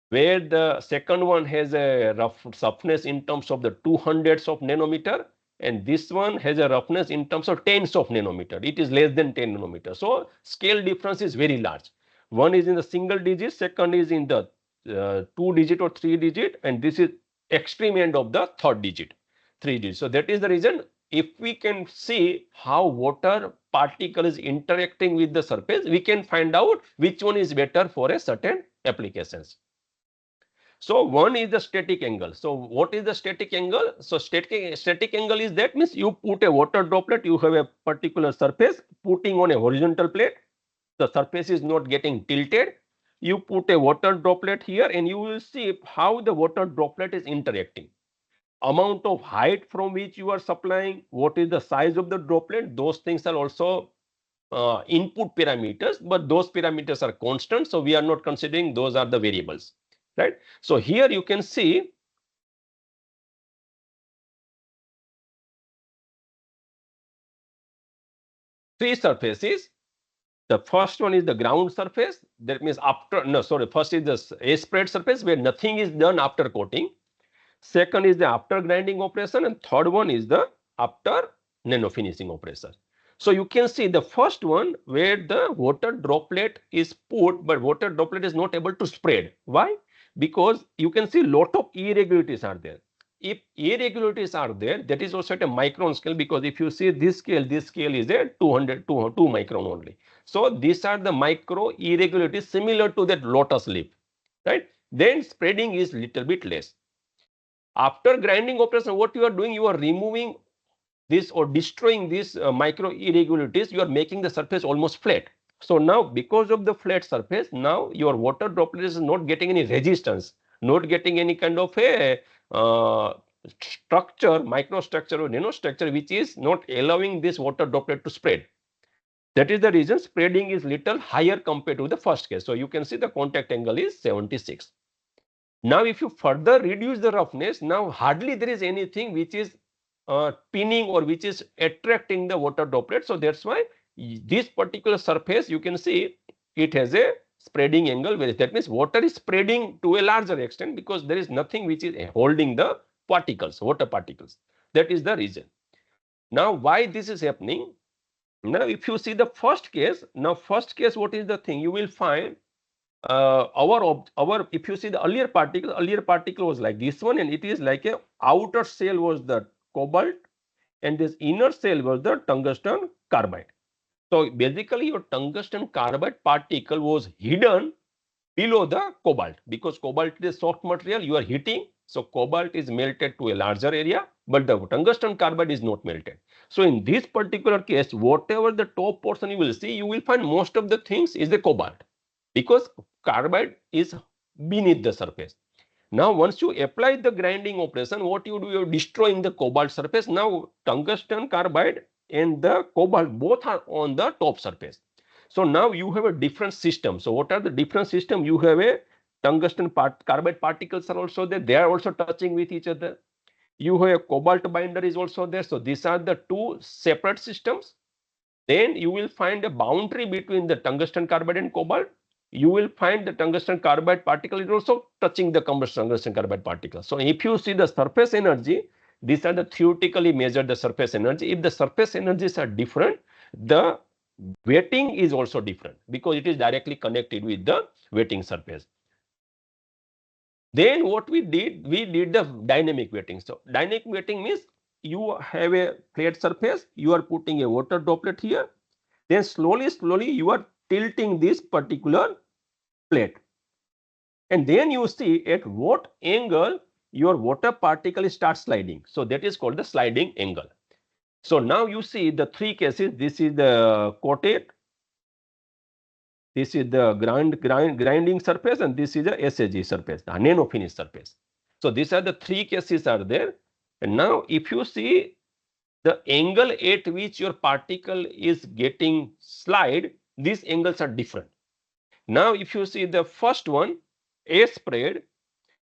where the second one has a roughness in terms of the 200s of nanometer, and this one has a roughness in terms of tens of nanometer. It is less than 10 nanometer. So scale difference is very large. One is in the single digit, second is in the 2-digit or 3-digit, and this is extreme end of the third digit, 3 digit. So that is the reason, if we can see how water particle is interacting with the surface, we can find out which one is better for a certain applications. So one is the static angle. So what is the static angle? So static angle is that means you put a water droplet, you have a particular surface, putting on a horizontal plate, the surface is not getting tilted. You put a water droplet here and you will see how the water droplet is interacting. Amount of height from which you are supplying, what is the size of the droplet, those things are also input parameters, but those parameters are constant. So we are not considering those are the variables. Right. So here you can see three surfaces. The first one is the ground surface. That means first is the A-spread surface where nothing is done after coating. Second is the after grinding operation, and third one is the after nano finishing operation. So you can see the first one where the water droplet is put, but water droplet is not able to spread. Why? Because you can see lot of irregularities are there. If irregularities are there, that is also at a micron scale, because if you see this scale is a 2 micron only. So these are the micro irregularities similar to that lotus leaf, right? Then spreading is little bit less. After grinding operation, what you are doing, you are removing this or destroying these micro irregularities, you are making the surface almost flat. So now because of the flat surface, now your water droplet is not getting any resistance, not getting any kind of a structure, microstructure or nanostructure, which is not allowing this water droplet to spread. That is the reason spreading is little higher compared to the first case. So you can see the contact angle is 76. Now if you further reduce the roughness, now hardly there is anything which is pinning or which is attracting the water droplet. So that's why this particular surface, you can see it has a spreading angle. That means water is spreading to a larger extent because there is nothing which is holding the particles, water particles. That is the reason. Now, why this is happening? Now, if you see the first case, what is the thing? You will find our if you see the earlier particle was like this one, and it is like a outer shell was the cobalt, and this inner shell was the tungsten carbide. So basically, your tungsten carbide particle was hidden below the cobalt because cobalt is a soft material. You are heating, so cobalt is melted to a larger area, but the tungsten carbide is not melted. So in this particular case, whatever the top portion you will see, you will find most of the things is the cobalt because carbide is beneath the surface. Now, once you apply the grinding operation, what you do, you're destroying the cobalt surface. Now, tungsten carbide and the cobalt both are on the top surface. So now you have a different system. So what are the different system? You have a tungsten carbide particles are also there. They are also touching with each other. You have a cobalt binder is also there. So these are the two separate systems. Then you will find a boundary between the tungsten carbide and cobalt. You will find the tungsten carbide particle is also touching the tungsten carbide particle. So if you see the surface energy, these are the theoretically measured the surface energy. If the surface energies are different, the wetting is also different because it is directly connected with the wetting surface. Then what we did the dynamic wetting. So dynamic wetting means you have a flat surface, you are putting a water droplet here, then slowly you are tilting this particular plate, and then you see at what angle your water particle starts sliding. So that is called the sliding angle. So now you see the three cases. This is the coated, this is the grinding surface, and this is the SAG surface, the nano finish surface. So these are the three cases are there. And now if you see the angle at which your particle is getting slide, these angles are different. Now if you see the first one, A spread,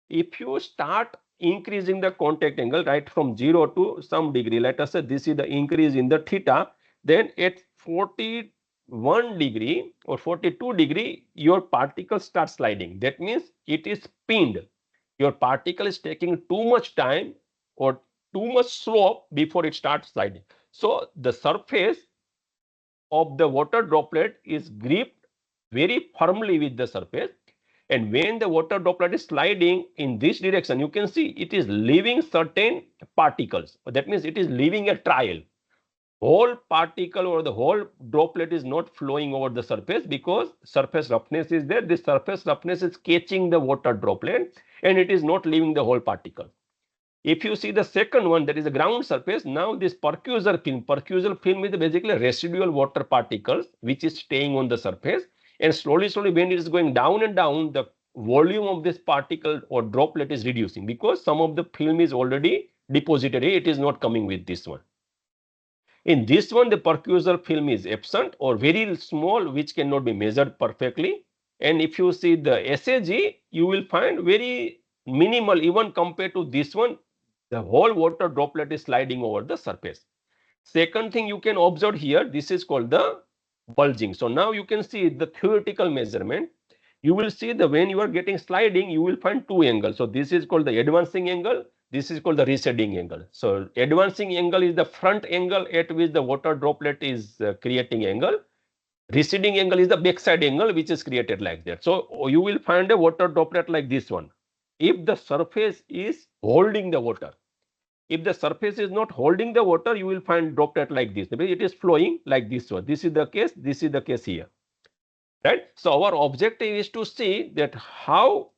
if you start increasing the contact angle right from 0 to some degree, let us say this is the increase in the theta, then at 41 degree or 42 degree, your particle starts sliding. That means it is pinned. Your particle is taking too much time or too much slope before it starts sliding. So the surface of the water droplet is gripped very firmly with the surface, and when the water droplet is sliding in this direction, you can see it is leaving certain particles. That means it is leaving a trail. Whole particle or the whole droplet is not flowing over the surface because surface roughness is there. This surface roughness is catching the water droplet and it is not leaving the whole particle. If you see the second one, that is the ground surface, now this percussor film is basically residual water particles which is staying on the surface, and slowly when it is going down and down, the volume of this particle or droplet is reducing because some of the film is already deposited here, it is not coming with this one. In this one, the percussor film is absent or very small, which cannot be measured perfectly. And if you see the SAG, you will find very minimal even compared to this one. The whole water droplet is sliding over the surface. Second thing you can observe here, this is called the bulging. So now you can see the theoretical measurement. You will see the when you are getting sliding, you will find two angles. So this is called the advancing angle. This is called the receding angle. So advancing angle is the front angle at which the water droplet is creating angle. Receding angle is the backside angle which is created like that. So you will find a water droplet like this one. If the surface is holding the water, if the surface is not holding the water, you will find droplet like this. It is flowing like this one. This is the case. This is the case here. Right. So our objective is to see that how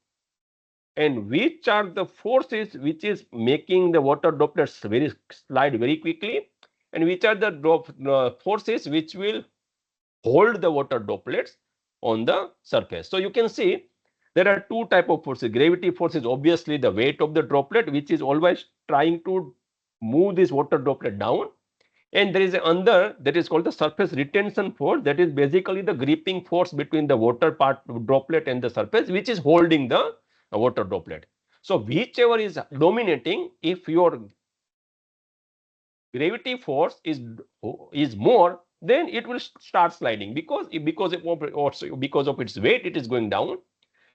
and which are the forces which is making the water droplets slide very quickly, and which are the forces which will hold the water droplets on the surface. So you can see there are two type of forces. Gravity force is obviously the weight of the droplet, which is always trying to move this water droplet down. And there is another that is called the surface retention force, that is basically the gripping force between the water droplet and the surface, which is holding the water droplet. So whichever is dominating, if your gravity force is more, then it will start sliding because of its weight, it is going down.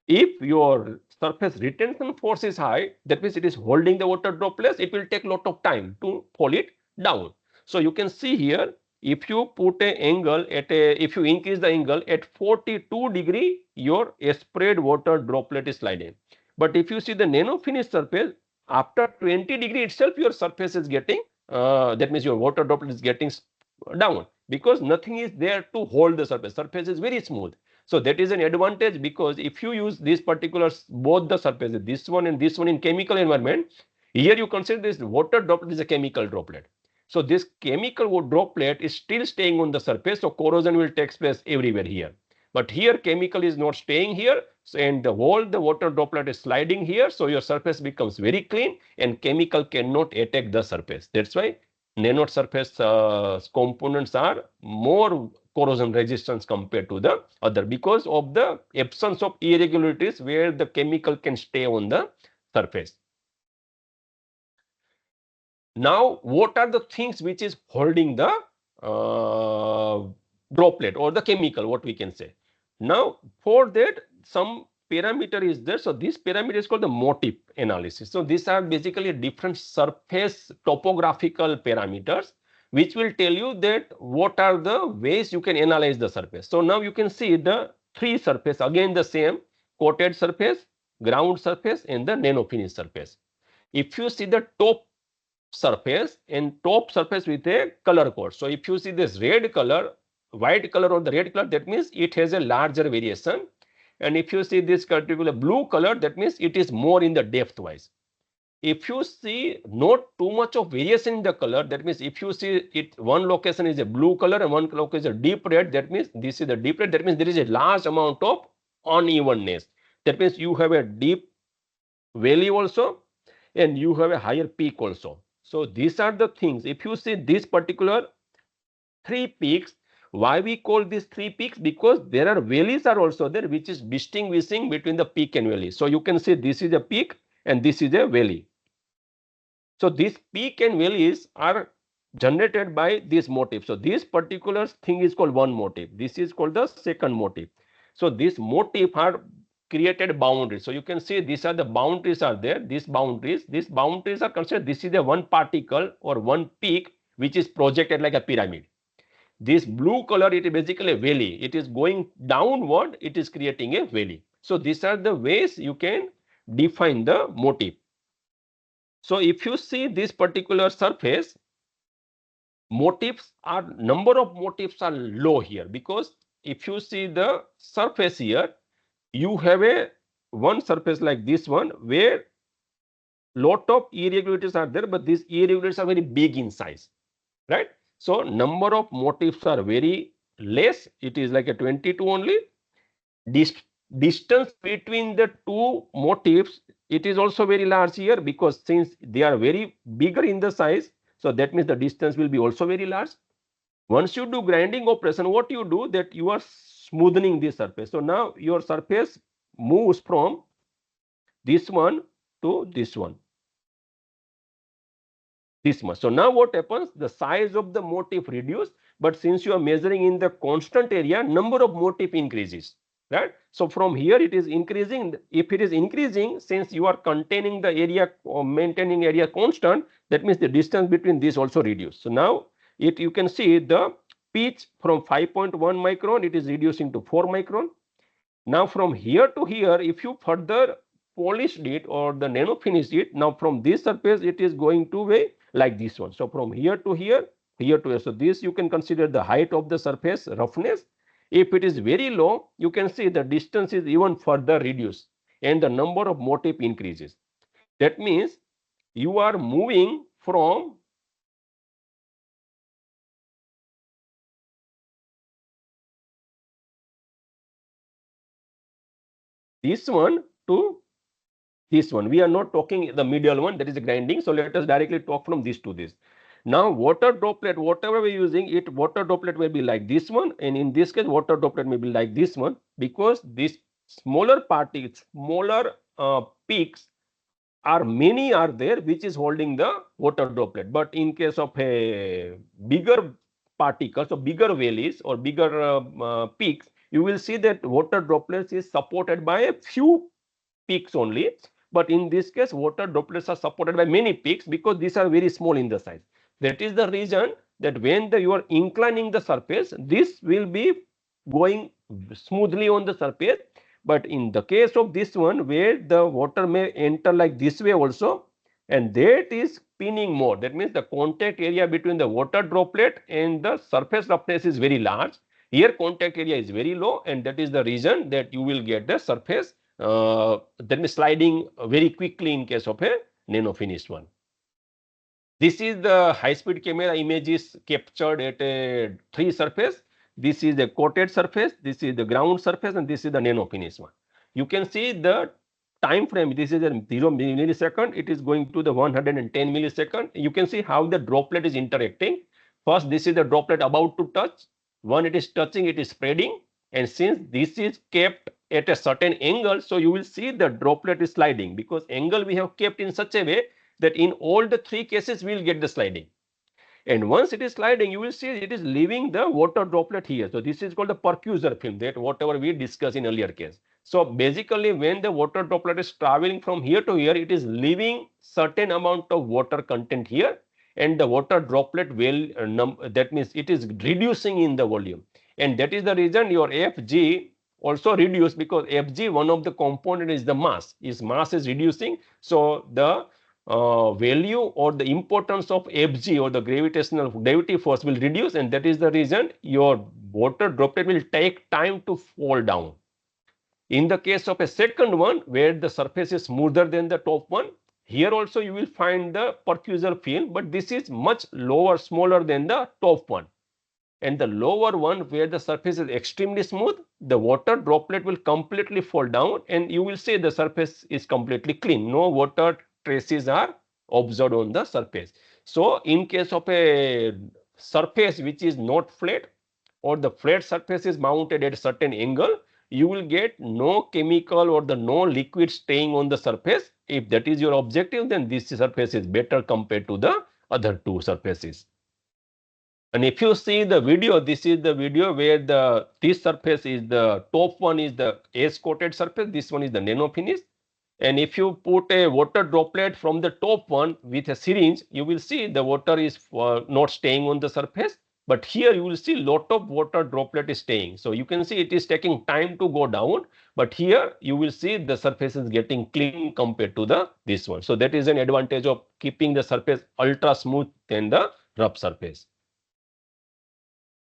If your surface retention force is high, that means it is holding the water droplets, it will take a lot of time to fall it down. So you can see here, if you put a angle if you increase the angle at 42°, your sprayed water droplet is sliding. But if you see the nano finish surface, after 20° itself, your surface is getting, that means your water droplet is getting down, because nothing is there to hold the surface. Surface is very smooth. So that is an advantage, because if you use these particular both the surfaces, this one and this one, in chemical environment, here you consider this water droplet is a chemical droplet. So this chemical droplet is still staying on the surface, so corrosion will take place everywhere here. But here chemical is not staying here, so, and the water droplet is sliding here, so your surface becomes very clean and chemical cannot attack the surface. That's why nano surface components are more corrosion resistance compared to the other, because of the absence of irregularities where the chemical can stay on the surface. Now, what are the things which is holding the droplet or the chemical, what we can say? Now, for that, some parameter is there. So this parameter is called the motif analysis. So these are basically different surface topographical parameters which will tell you that what are the ways you can analyze the surface. So now you can see the three surface, again the same: coated surface, ground surface, and the nano finish surface. If you see the top surface with a color code. So if you see this red color, white color or the red color, that means it has a larger variation. And if you see this particular blue color, that means it is more in the depth wise. If you see not too much of variation in the color, that means if you see it, one location is a blue color and one location is a deep red, that means this is the deep red, that means there is a large amount of unevenness. That means you have a deep valley also and you have a higher peak also. So these are the things. If you see this particular three peaks, why we call these three peaks? Because there are valleys are also there which is distinguishing between the peak and valley. So you can see this is a peak and this is a valley. So these peak and valleys are generated by this motif. So this particular thing is called one motif. This is called the second motif. So this motif are created boundaries. So you can see these are the boundaries are there. These boundaries are considered, this is the one particle or one peak which is projected like a pyramid. This blue color, it is basically a valley. It is going downward, it is creating a valley. So these are the ways you can define the motif. So if you see this particular surface, number of motifs are low here, because if you see the surface here, you have a one surface like this one where lot of irregularities are there, but these irregularities are very big in size, right? So number of motifs are very less. It is like a 22 only. Distance between the two motifs, it is also very large here, because since they are very bigger in the size, so that means the distance will be also very large. Once you do grinding operation, what you do, that you are smoothing the surface. So now your surface moves from this one to this one, this much. So now what happens, the size of the motif reduce, but since you are measuring in the constant area, number of motif increases, right? So from here it is increasing. If it is increasing, since you are containing the area or maintaining area constant, that means the distance between these also reduce. So now you can see the pitch from 5.1 micron, it is reducing to 4 micron. Now from here to here, if you further polished it or the nano finished it, now from this surface it is going to be like this one. So from here to here, here to here. So this you can consider the height of the surface roughness. If it is very low, you can see the distance is even further reduced and the number of motif increases. That means you are moving from this one to this one. We are not talking the middle one, that is the grinding. So let us directly talk from this to this. Now water droplet, whatever we are using it, water droplet will be like this one, and in this case water droplet may be like this one, because this smaller peaks many are there which is holding the water droplet. But in case of a bigger particles or bigger valleys or bigger peaks, you will see that water droplets is supported by a few peaks only. But in this case, water droplets are supported by many peaks because these are very small in the size. That is the reason that when you are inclining the surface, this will be going smoothly on the surface. But in the case of this one, where the water may enter like this way also, and that is pinning more. That means the contact area between the water droplet and the surface roughness is very large. Here contact area is very low, and that is the reason that you will get the surface that means sliding very quickly in case of a nano finished one. This is the high-speed camera images captured at a 3 surface. This is the coated surface, this is the ground surface, and this is the nano finish one. You can see the time frame. This is a 0 millisecond. It is going to the 110 millisecond. You can see how the droplet is interacting. First, this is the droplet about to touch. When it is touching, it is spreading. And since this is kept at a certain angle, so you will see the droplet is sliding because angle we have kept in such a way that in all the 3 cases we will get the sliding. And once it is sliding, you will see it is leaving the water droplet here. So this is called the percussor film, that whatever we discussed in earlier case. So basically when the water droplet is traveling from here to here, it is leaving certain amount of water content here, and the water droplet will that means it is reducing in the volume. And that is the reason your Fg also reduced, because Fg, one of the component is the mass. Its mass is reducing. So the value or the importance of Fg or the gravity force will reduce, and that is the reason your water droplet will take time to fall down. In the case of a second one where the surface is smoother than the top one, here also you will find the percussor film, but this is much lower, smaller than the top one. And the lower one where the surface is extremely smooth, the water droplet will completely fall down, and you will see the surface is completely clean. No water traces are observed on the surface. So in case of a surface which is not flat, or the flat surface is mounted at a certain angle, you will get no chemical or no liquid staying on the surface. If that is your objective, then this surface is better compared to the other 2 surfaces. And if you see the video, this is the video where this surface is the top one is the ace coated surface, this one is the nano finish. And if you put a water droplet from the top one with a syringe, you will see the water is not staying on the surface. But here you will see lot of water droplet is staying. So you can see it is taking time to go down. But here you will see the surface is getting clean compared to this one. So that is an advantage of keeping the surface ultra smooth than the rough surface.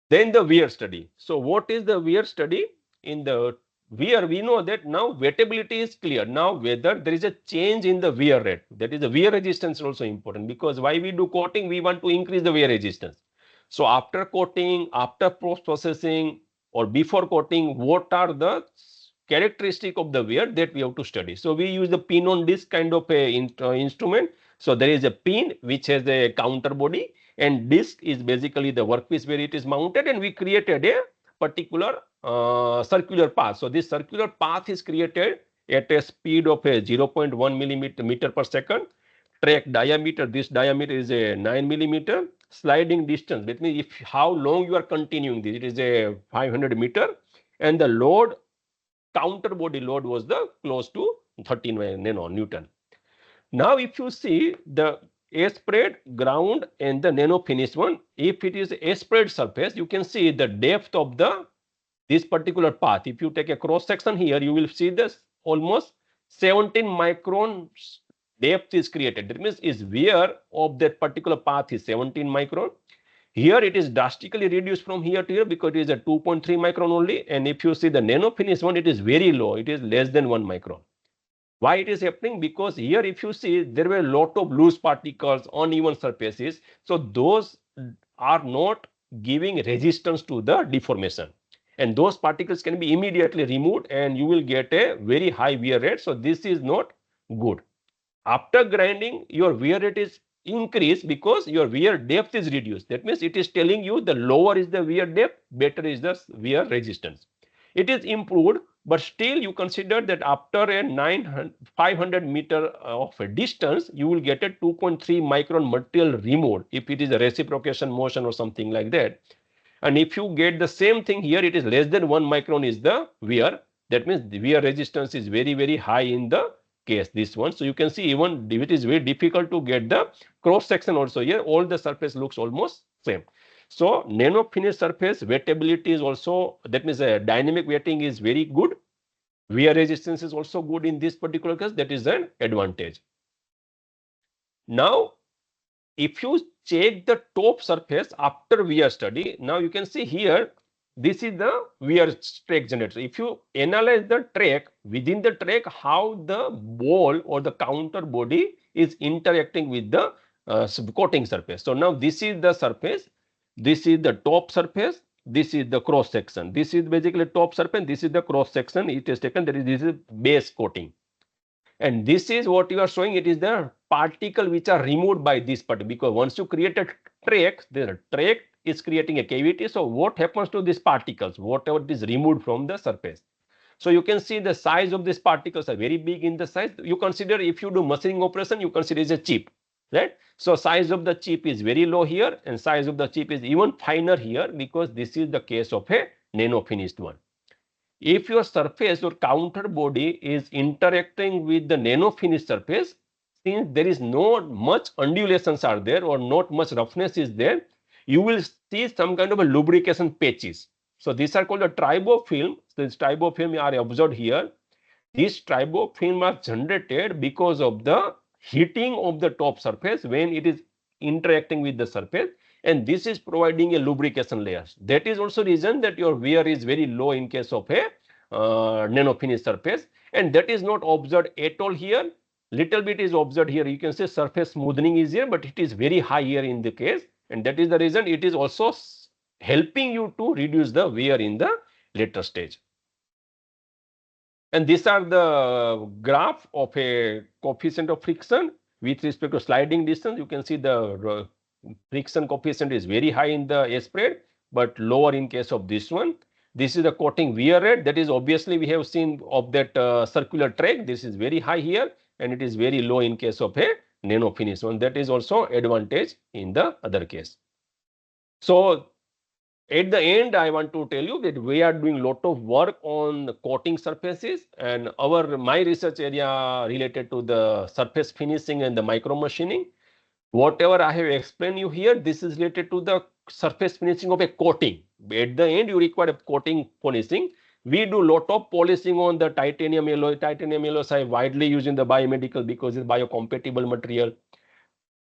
Then the wear study. So what is the wear study? In the wear, we know that now wettability is clear. Now whether there is a change in the wear rate, that is the wear resistance is also important, because why we do coating, we want to increase the wear resistance. So after coating, after post-processing or before coating, what are the characteristic of the wear that we have to study? So we use the pin on disc kind of a instrument. So there is a pin which has a counter body, and disc is basically the workpiece where it is mounted, and we created a particular circular path. So this circular path is created at a speed of a 0.1 meter per second. Track diameter, this diameter is a 9 millimeter. Sliding distance, that means if how long you are continuing this, it is a 500 meter, and the load, counter body load was the close to 13 newton. Now if you see the A spread, ground, and the nano finish one, if it is A spread surface, you can see the depth of this particular path. If you take a cross section here, you will see this almost 17 micron depth is created. That means is wear of that particular path is 17 micron. Here it is drastically reduced from here to here because it is a 2.3 micron only. And if you see the nano finish one, it is very low. It is less than 1 micron. Why it is happening? Because here if you see there were a lot of loose particles, uneven surfaces. So those are not giving resistance to the deformation. And those particles can be immediately removed, and you will get a very high wear rate. So this is not good. After grinding, your wear rate is increased because your wear depth is reduced. That means it is telling you the lower is the wear depth, better is the wear resistance. It is improved, but still you consider that after a 500 meter of a distance, you will get a 2.3 micron material removed if it is a reciprocation motion or something like that. And if you get the same thing here, it is less than 1 micron is the wear. That means the wear resistance is very, very high in the case, this one. So you can see even it is very difficult to get the cross section also here. All the surface looks almost same. So nano finish surface wettability is also, that means dynamic wetting is very good. Wear resistance is also good in this particular case. That is an advantage. Now, if you check the top surface after wear study, now you can see here, this is the wear track generator. If you analyze the track, within the track, how the ball or the counter body is interacting with the coating surface. So now this is the surface, this is the top surface, this is the cross section. This is basically top surface, this is the cross section. It is taken, that is, this is base coating. And this is what you are showing, it is the particle which are removed by this part, because once you create a track, the track is creating a cavity. So what happens to these particles, whatever is removed from the surface? So you can see the size of these particles are very big in the size. You consider if you do machining operation, you consider it's a chip, right? So size of the chip is very low here, and size of the chip is even finer here, because this is the case of a nano finished one. If your surface or counter body is interacting with the nano finish surface, since there is not much undulations are there or not much roughness is there, you will see some kind of a lubrication patches. So these are called a tribofilm. So this tribofilm are observed here. These tribofilm are generated because of the heating of the top surface when it is interacting with the surface, and this is providing a lubrication layer. That is also reason that your wear is very low in case of a nano finish surface, and that is not observed at all here. Little bit is observed here. You can say surface smoothing is here, but it is very high here in the case, and that is the reason it is also helping you to reduce the wear in the later stage. And these are the graph of a coefficient of friction with respect to sliding distance. You can see the friction coefficient is very high in the S spread, but lower in case of this one. This is the coating wear rate. That is obviously we have seen of that circular track. This is very high here, and it is very low in case of a nano finish one. That is also advantage in the other case. So at the end, I want to tell you that we are doing lot of work on coating surfaces, and my research area related to the surface finishing and the micro machining. Whatever I have explained you here, this is related to the surface finishing of a coating. At the end, you require a coating finishing. We do lot of polishing on the titanium alloy. Titanium alloys are widely used in the biomedical because it's biocompatible material.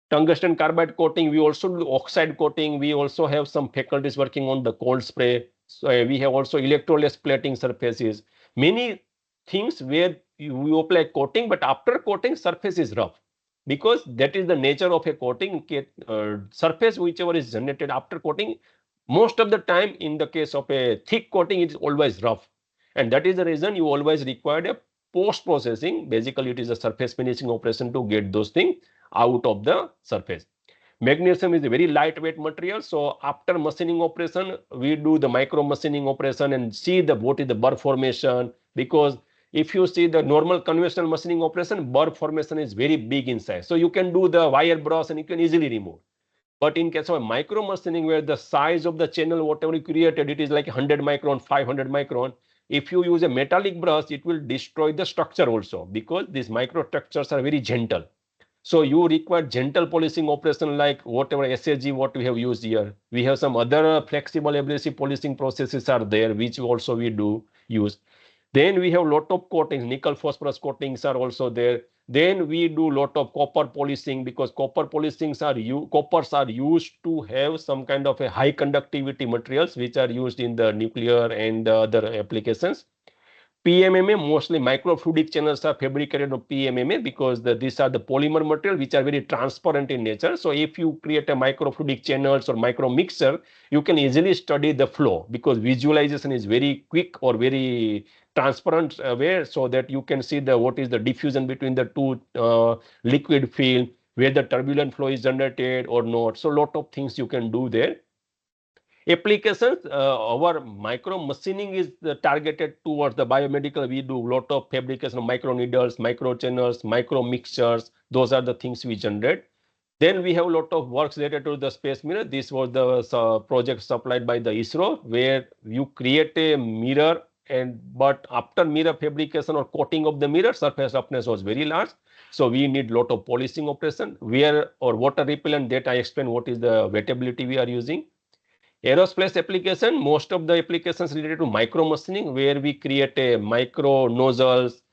Tungsten carbide coating, we also do oxide coating. We also have some faculties working on the cold spray. So we have also electroless plating surfaces. Many things where you apply coating, but after coating, surface is rough, because that is the nature of a coating. Surface whichever is generated after coating, most of the time in the case of a thick coating, it is always rough, and that is the reason you always require a post processing. Basically, it is a surface finishing operation to get those things out of the surface. Magnesium is a very lightweight material. So after machining operation, we do the micro machining operation and see what is the burr formation, because if you see the normal conventional machining operation, burr formation is very big in size. So you can do the wire brush and you can easily remove. But in case of a micro machining, where the size of the channel, whatever you created, it is like 100 micron, 500 micron. If you use a metallic brush, it will destroy the structure also, because these microstructures are very gentle. So you require gentle polishing operation, like whatever SAG what we have used here. We have some other flexible abrasive polishing processes are there, which also we do use. Then we have lot of coatings, nickel phosphorus coatings are also there. Then we do lot of copper polishing, because coppers are used to have some kind of a high conductivity materials which are used in the nuclear and other applications. PMMA, mostly microfluidic channels are fabricated on PMMA, because these are the polymer material which are very transparent in nature. So if you create a microfluidic channels or micro mixer, you can easily study the flow, because visualization is very quick or very transparent way, so that you can see what is the diffusion between the two liquid film, where the turbulent flow is generated or not. So lot of things you can do there. Applications, our micro machining is targeted towards the biomedical. We do a lot of fabrication of micro needles, micro channels, micro mixtures. Those are the things we generate. Then we have a lot of works related to the space mirror. This was the project supplied by the ISRO, where you create a mirror, but after mirror fabrication or coating of the mirror, surface roughness was very large. So we need lot of polishing operation. Wear or water repellent, that I explain what is the wettability we are using. Aerospace application, most of the applications related to micro machining, where we create a micro nozzles,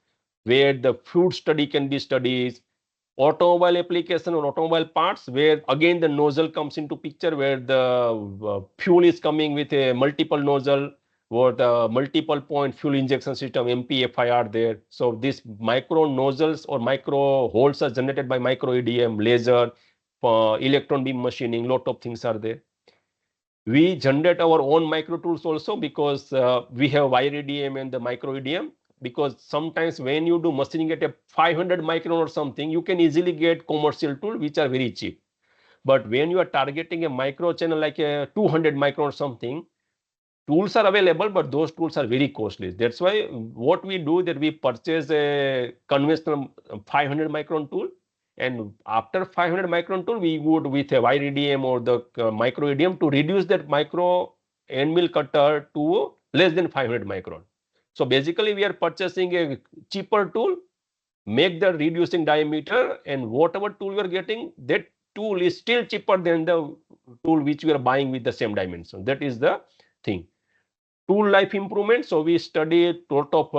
where the fluid study can be studied. Automobile application or automobile parts, where again the nozzle comes into picture, where the fuel is coming with a multiple nozzle or the multiple point fuel injection system MPFI are there. So these micro nozzles or micro holes are generated by micro EDM, laser, electron beam machining, lot of things are there. We generate our own micro tools also, because we have wire EDM and the micro EDM. Because sometimes when you do machining at a 500 micron or something, you can easily get commercial tool which are very cheap. But when you are targeting a micro channel like a 200 micron or something, tools are available, but those tools are very costly. That's why what we do, that we purchase a conventional 500 micron tool, and after 500 micron tool, we would with a wire EDM or the micro EDM to reduce that micro end mill cutter to less than 500 micron. So basically, we are purchasing a cheaper tool, make the reducing diameter, and whatever tool we are getting, that tool is still cheaper than the tool which we are buying with the same dimension. That is the thing. Tool life improvement. So we study lot of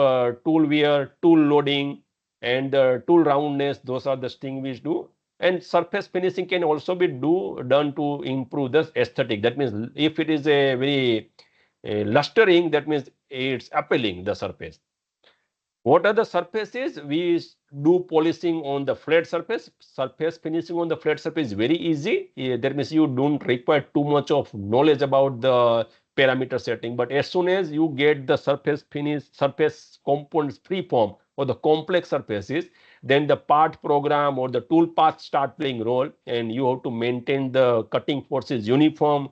tool wear, tool loading, and tool roundness. Those are the things we do. And surface finishing can also be done to improve the aesthetic. That means if it is a very lustering, that means it's appealing the surface. What are the surfaces? We do polishing on the flat surface. Surface finishing on the flat surface is very easy. That means you don't require too much of knowledge about the parameter setting. But as soon as you get the surface finish, surface components free form or the complex surfaces, then the part program or the tool path start playing role, and you have to maintain the cutting forces uniform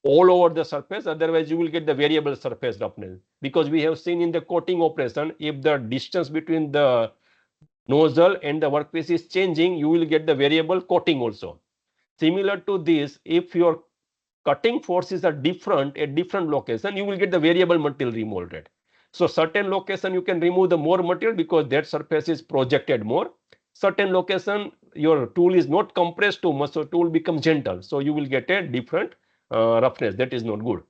all over the surface. Otherwise, you will get the variable surface roughness. Because we have seen in the coating operation, if the distance between the nozzle and the workpiece is changing, you will get the variable coating also. Similar to this, if your cutting forces are different at different location, you will get the variable material removal rate. So certain location you can remove the more material because that surface is projected more. Certain location your tool is not compressed too much, so tool becomes gentle. So you will get a different roughness. That is not good.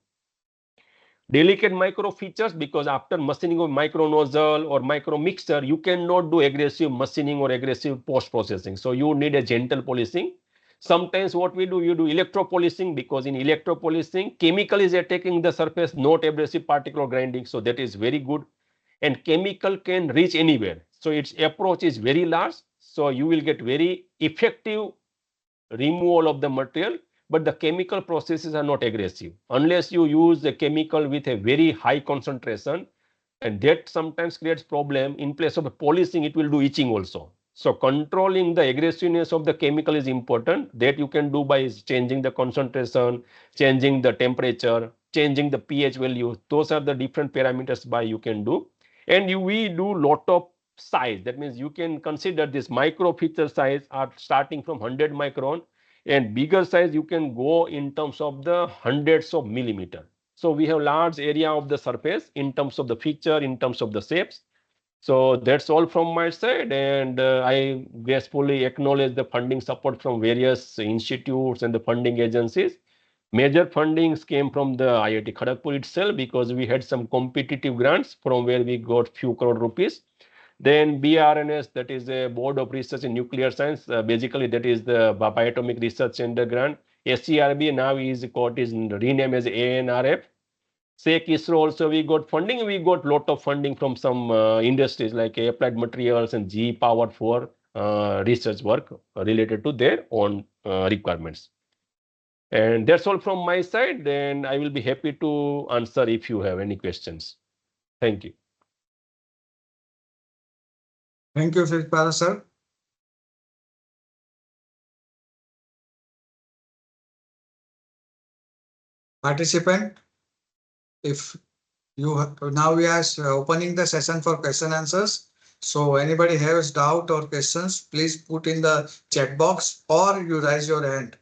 Delicate micro features, because after machining of micro nozzle or micro mixer, you cannot do aggressive machining or aggressive post processing. So you need a gentle polishing. Sometimes what we do, you do electro polishing, because in electro polishing, chemical is attacking the surface, not abrasive particle grinding. So that is very good. And chemical can reach anywhere. So its approach is very large. So you will get very effective removal of the material, but the chemical processes are not aggressive unless you use the chemical with a very high concentration, and that sometimes creates problem. In place of polishing, it will do etching also. So controlling the aggressiveness of the chemical is important. That you can do by changing the concentration, changing the temperature, changing the pH value. Those are the different parameters by you can do. And we do lot of size. That means you can consider this micro feature size are starting from 100 micron, and bigger size you can go in terms of the hundreds of millimeter. So we have large area of the surface in terms of the feature, in terms of the shapes. So that's all from my side, and I gracefully acknowledge the funding support from various institutes and the funding agencies. Major fundings came from the IIT Kharagpur itself, because we had some competitive grants from where we got few crore rupees. Then BRNS, that is a Board of Research in Nuclear Science. Basically, that is the Bioatomic Research Center grant. SCRB now is renamed as ANRF. SEC ISRO also we got funding. We got lot of funding from some industries like Applied Materials and GE Power for research work related to their own requirements. And that's all from my side. And I will be happy to answer if you have any questions. Thank you. Thank you, Sidpara sir. Participant, if now we are opening the session for question answers. So anybody has doubt or questions, please put in the chat box or you raise your hand.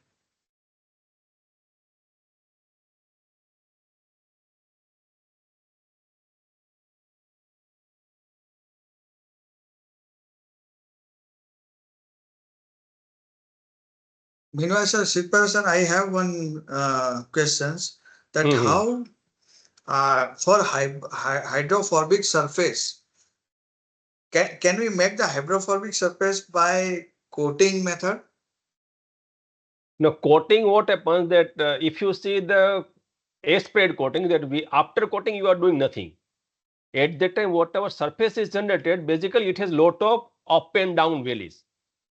Meanwhile, sir, Sidpara sir, I have one questions that how for hydrophobic surface, can we make the hydrophobic surface by coating method? Now, coating, what happens that if you see the spread coating, that we after coating you are doing nothing. At that time, whatever surface is generated, basically it has lot of up and down valleys.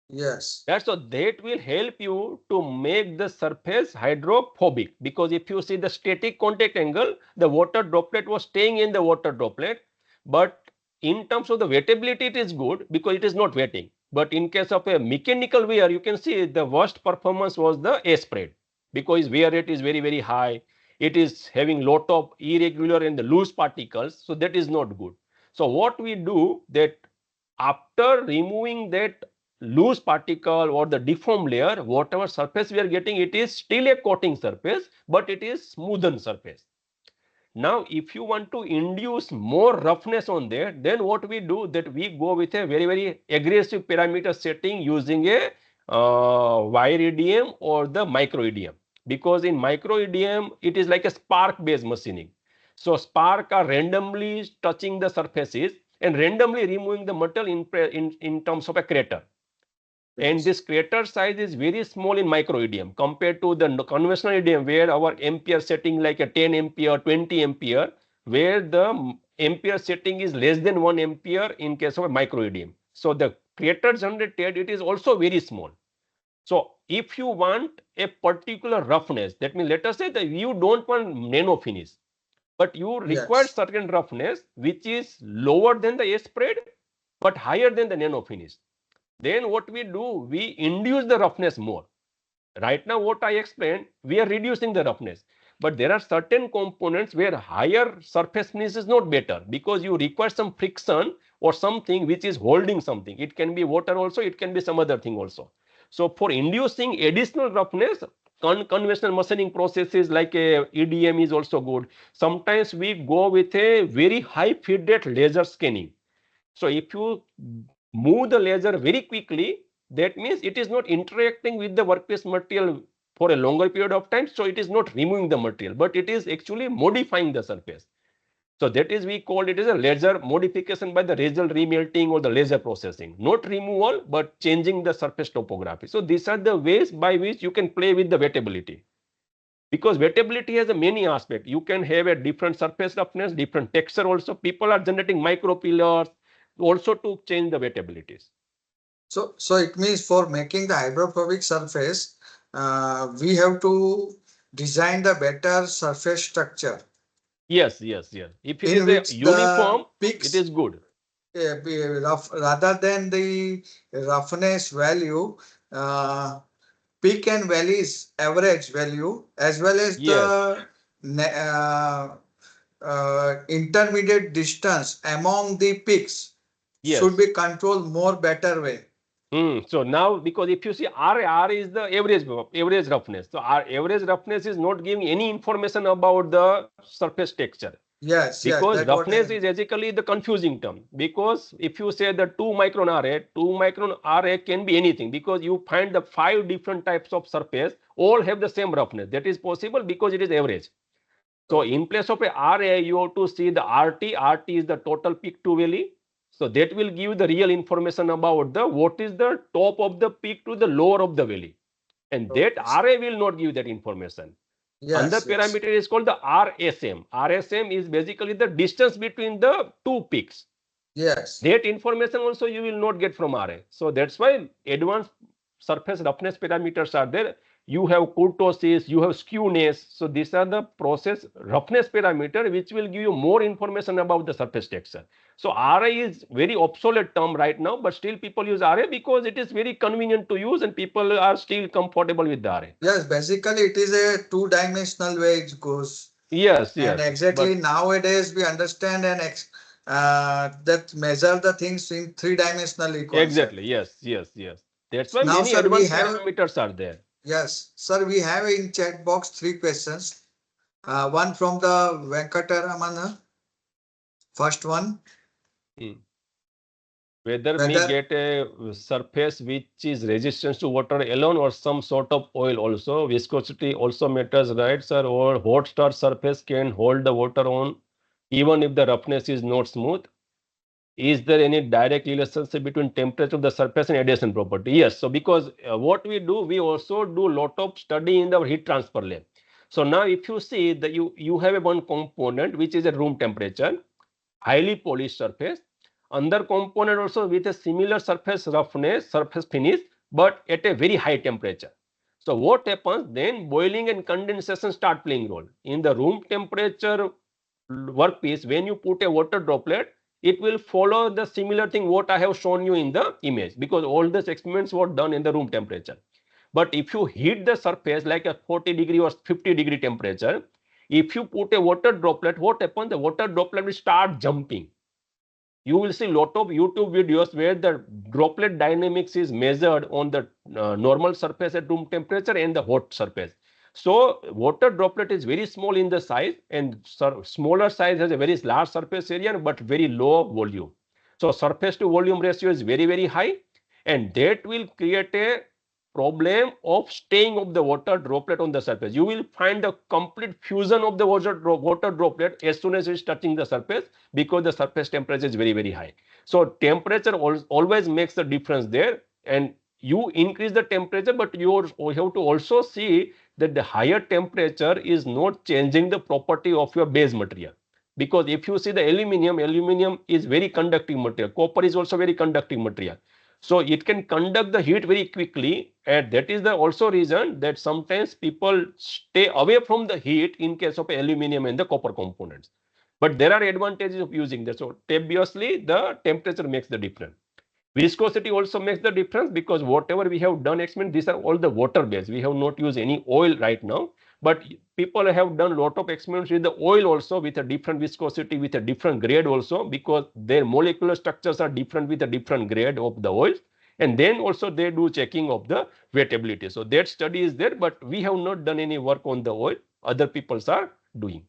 Yes. That's so that will help you to make the surface hydrophobic, because if you see the static contact angle, the water droplet was staying in the water droplet, but in terms of the wettability it is good because it is not wetting. But in case of a mechanical wear, you can see the worst performance was the A spread, because wear rate is very high. It is having lot of irregular and the loose particles, so that is not good. So what we do that after removing that loose particle or the deformed layer, whatever surface we are getting, it is still a coating surface, but it is smoothened surface. Now, if you want to induce more roughness on there, then what we do that we go with a very aggressive parameter setting using a wire EDM or the micro EDM, because in micro EDM it is like a spark based machining. So spark are randomly touching the surfaces and randomly removing the metal in terms of a crater. And this crater size is very small in micro EDM compared to the conventional EDM, where our ampere setting like a 10 ampere, 20 ampere, where the ampere setting is less than 1 ampere in case of a micro EDM. So the crater generated, it is also very small. So if you want a particular roughness, that means let us say that you don't want nano finish, but you require certain roughness which is lower than the A spread but higher than the nano finish. Then what we do, we induce the roughness more. Right now what I explained, we are reducing the roughness, but there are certain components where higher surface finish is not better, because you require some friction or something which is holding something. It can be water also, it can be some other thing also. So for inducing additional roughness, conventional machining processes like a EDM is also good. Sometimes we go with a very high feed rate laser scanning. So if you move the laser very quickly, that means it is not interacting with the workpiece material for a longer period of time. So it is not removing the material, but it is actually modifying the surface. So that is, we call it as a laser modification by the laser remelting or the laser processing, not removal, but changing the surface topography. So these are the ways by which you can play with the wettability. Because wettability has a many aspects. You can have a different surface roughness, different texture also. People are generating micro pillars also to change the wettabilities. So it means for making the hydrophobic surface, we have to design the better surface structure. Yes. If it In is a which uniform, the it is good. be rough, rather than the roughness value, peak and valleys average value as well as Yes. the intermediate distance among the peaks should Yes. be controlled more better way. So now, because if you see R is the average roughness. So our average roughness is not giving any information about the surface texture. Yes, Because that what roughness is basically the confusing term. Because if you say the 2 micron RA can be anything, because you find the 5 different types of surface all have the same roughness. That is possible because it is average. So in place of a RA, you have to see the RT. RT is the total peak to valley. So that will give the real information about the what is the top of the peak to the lower of the valley. And that RA will not give that information. Another parameter is called the RSM. RSM is basically the distance between the two peaks. Yes. That information also you will not get from RA. So that's why advanced surface roughness parameters are there. you have kurtosis, you have skewness. So these are the process roughness parameter which will give you more information about the surface texture. So RA is very obsolete term right now, but still people use RA because it is very convenient to use and people are still comfortable with the RA. Yes, basically it is a two-dimensional way it goes. Yes, And yes. exactly But nowadays we understand and that measure the things in three-dimensional concept. exactly, yes, yes, yes. That's why Now, many sir, we advanced have parameters are there. yes, sir, we have in chat box three questions. One from the Venkataramana. First one, Hmm. Whether we whether get a surface which is resistant to water alone or some sort of oil also. Viscosity also matters, right, sir? Or hot star surface can hold the water on even if the roughness is not smooth. Is there any direct relationship between temperature of the surface and adhesion property? Yes. So because what we do, we also do lot of study in the heat transfer lab. So now if you see that you have a one component which is a room temperature, highly polished surface, another component also with a similar surface roughness, surface finish, but at a very high temperature. So what happens then? Boiling and condensation start playing role. In the room temperature workpiece, when you put a water droplet, it will follow the similar thing what I have shown you in the image, because all these experiments were done in the room temperature. But if you heat the surface like a 40-degree or 50-degree temperature, if you put a water droplet, what happens? The water droplet will start jumping. You will see lot of YouTube videos where the droplet dynamics is measured on the normal surface at room temperature and the hot surface. So water droplet is very small in the size, and smaller size has a very large surface area but very low volume. So surface to volume ratio is very, very high, and that will create a problem of staying of the water droplet on the surface. You will find the complete fusion of the water droplet as soon as it's touching the surface, because the surface temperature is very, very high. So temperature always makes the difference there, and you increase the temperature, but you have to also see that the higher temperature is not changing the property of your base material. Because if you see the aluminum is very conducting material, copper is also very conducting material. So it can conduct the heat very quickly, and that is the also reason that sometimes people stay away from the heat in case of aluminum and the copper components. But there are advantages of using that. So obviously the temperature makes the difference. Viscosity also makes the difference, because whatever we have done experiment, these are all the water based. We have not used any oil right now, but people have done a lot of experiments with the oil also, with a different viscosity, with a different grade also, because their molecular structures are different with a different grade of the oil. And then also they do checking of the wettability. So that study is there, but we have not done any work on the oil. Other peoples are doing.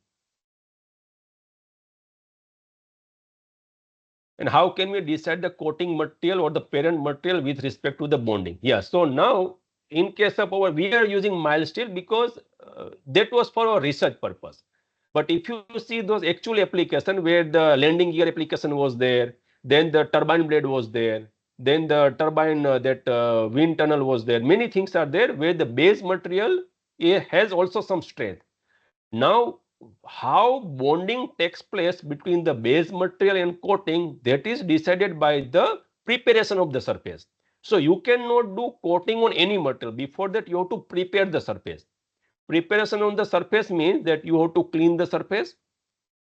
And how can we decide the coating material or the parent material with respect to the bonding? Yeah, so now in case of we are using mild steel because that was for our research purpose. But if you see those actual application where the landing gear application was there, then the turbine blade was there, then the turbine wind tunnel was there, many things are there where the base material has also some strength. Now, how bonding takes place between the base material and coating, that is decided by the preparation of the surface. So you cannot do coating on any material. Before that, you have to prepare the surface. Preparation on the surface means that you have to clean the surface.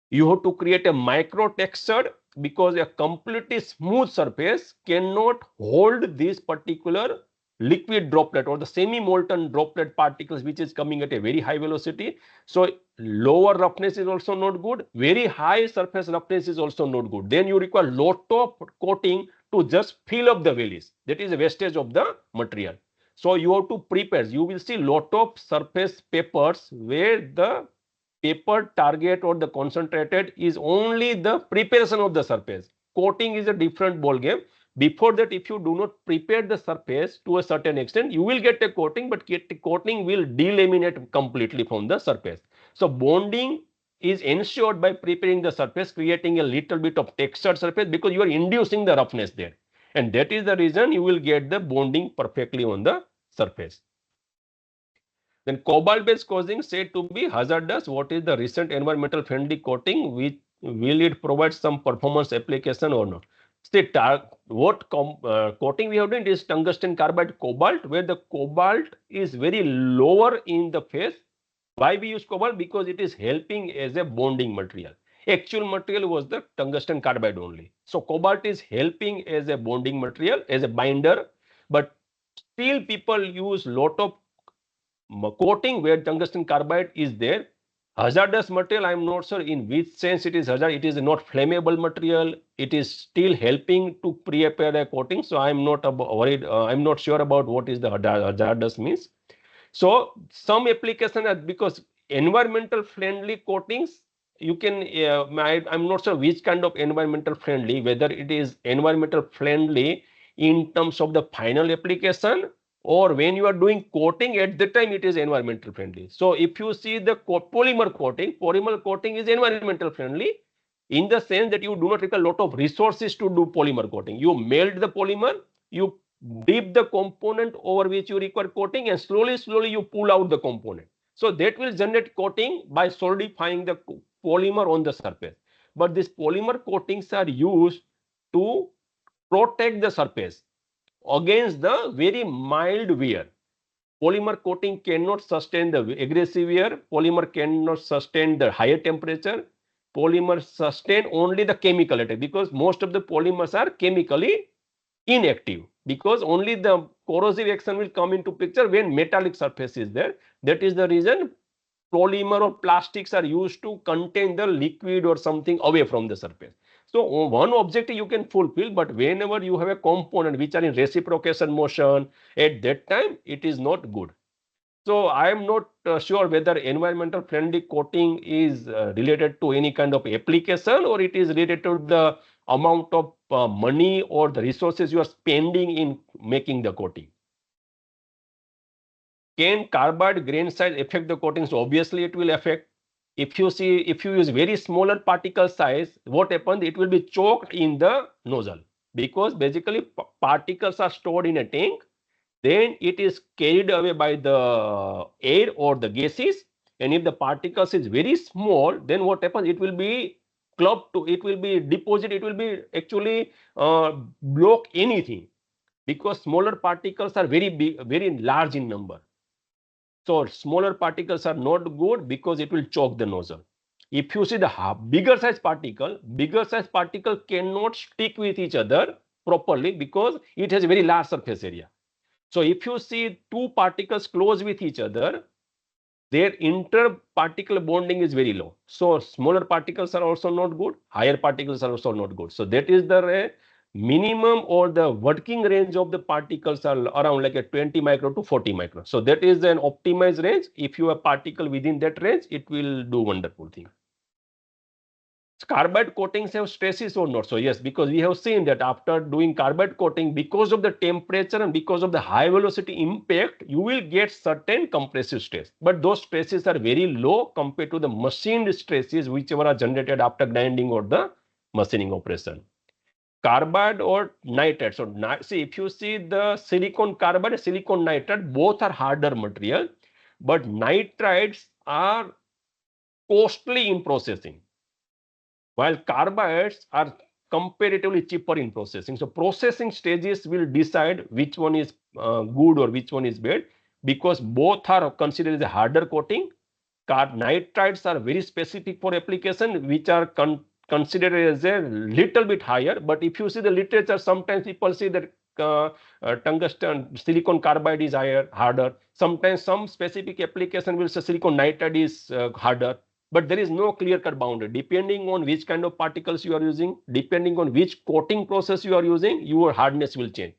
You have to create a micro texture, because a completely smooth surface cannot hold this particular liquid droplet or the semi molten droplet particles which is coming at a very high velocity. So lower roughness is also not good, very high surface roughness is also not good. Then you require lot of coating to just fill up the valleys. That is a wastage of the material. So you have to prepare. You will see lot of surface papers where the paper target or the concentrated is only the preparation of the surface. Coating is a different ball game. Before that, if you do not prepare the surface to a certain extent, you will get a coating, but coating will delaminate completely from the surface. So bonding is ensured by preparing the surface, creating a little bit of textured surface, because you are inducing the roughness there. And that is the reason you will get the bonding perfectly on the surface. Then cobalt-based coating said to be hazardous. What is the recent environmental friendly coating? Which will it provide some performance application or not? See, coating we have done is tungsten carbide cobalt, where the cobalt is very lower in the phase. Why we use cobalt? Because it is helping as a bonding material. Actual material was the tungsten carbide only. So cobalt is helping as a bonding material, as a binder, but still people use lot of coating where tungsten carbide is there. Hazardous material, I am not sure in which sense it is hazardous. It is not flammable material. It is still helping to prepare a coating. So I am not worried. I am not sure about what is the hazardous means. So some application are because environmental friendly coatings, you can, I'm not sure which kind of environmental friendly, whether it is environmental friendly in terms of the final application, or when you are doing coating at the time it is environmental friendly. So if you see the polymer coating is environmental friendly in the sense that you do not require a lot of resources to do polymer coating. You melt the polymer, you dip the component over which you require coating, and slowly you pull out the component. So that will generate coating by solidifying the polymer on the surface. But these polymer coatings are used to protect the surface against the very mild wear. Polymer coating cannot sustain the aggressive wear. Polymer cannot sustain the higher temperature. Polymer sustain only the chemical attack, because most of the polymers are chemically inactive, because only the corrosive action will come into picture when metallic surface is there. That is the reason polymer or plastics are used to contain the liquid or something away from the surface. So one objective you can fulfill, but whenever you have a component which are in reciprocation motion, at that time it is not good. So I am not sure whether environmental friendly coating is related to any kind of application, or it is related to the amount of money or the resources you are spending in making the coating. Can carbide grain size affect the coatings? Obviously it will affect. If you use very smaller particle size, what happens? It will be choked in the nozzle, because basically particles are stored in a tank. Then it is carried away by the air or the gases. And if the particles is very small, then what happens? It will be clubbed to, it will be deposit, it will be actually block anything, because smaller particles are very big, very large in number. So smaller particles are not good because it will choke the nozzle. If you see the bigger size particle cannot stick with each other properly because it has a very large surface area. So if you see two particles close with each other, their interparticle bonding is very low. So smaller particles are also not good, higher particles are also not good. So that is the minimum or the working range of the particles are around like a 20 micro to 40 micro. So that is an optimized range. If you have particle within that range, it will do wonderful thing. Carbide coatings have stresses or not? So yes, because we have seen that after doing carbide coating, because of the temperature and because of the high velocity impact, you will get certain compressive stress. But those stresses are very low compared to the machined stresses whichever are generated after grinding or the machining operation. Carbide or nitride. So see, if you see the silicon carbide and silicon nitride, both are harder material, but nitrides are costly in processing, while carbides are comparatively cheaper in processing. So processing stages will decide which one is good or which one is bad, because both are considered as a harder coating. Nitrides are very specific for application, which are considered as a little bit higher. But if you see the literature, sometimes people say that tungsten silicon carbide is harder. Sometimes some specific application will say silicon nitride is harder. But there is no clear-cut boundary. Depending on which kind of particles you are using, depending on which coating process you are using, your hardness will change.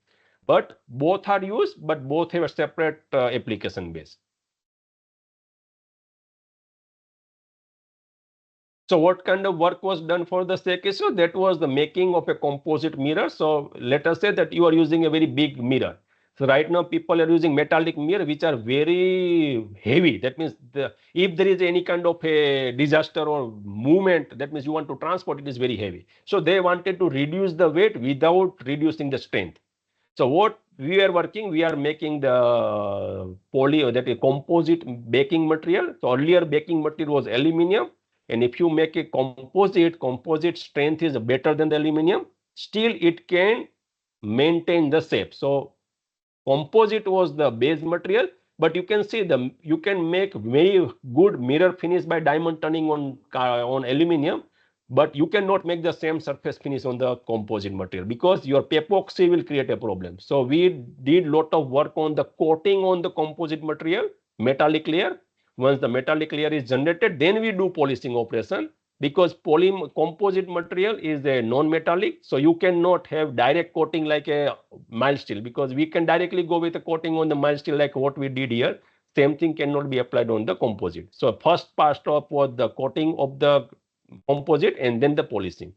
But both are used, but both have a separate application base. So what kind of work was done for the staircase? So that was the making of a composite mirror. So let us say that you are using a very big mirror. So right now people are using metallic mirror which are very heavy. That means if there is any kind of a disaster or movement, that means you want to transport, it is very heavy. So they wanted to reduce the weight without reducing the strength. So what we are working, we are making the that is composite baking material. So earlier baking material was aluminium. And if you make a composite strength is better than the aluminium. still it can maintain the shape. So composite was the base material, but you can see you can make very good mirror finish by diamond turning on aluminium, but you cannot make the same surface finish on the composite material because your epoxy will create a problem. So we did lot of work on the coating on the composite material, metallic layer. Once the metallic layer is generated, then we do polishing operation, because composite material is a non-metallic, so you cannot have direct coating like a mild steel, because we can directly go with a coating on the mild steel like what we did here. Same thing cannot be applied on the composite. So first part stop was the coating of the composite and then the polishing.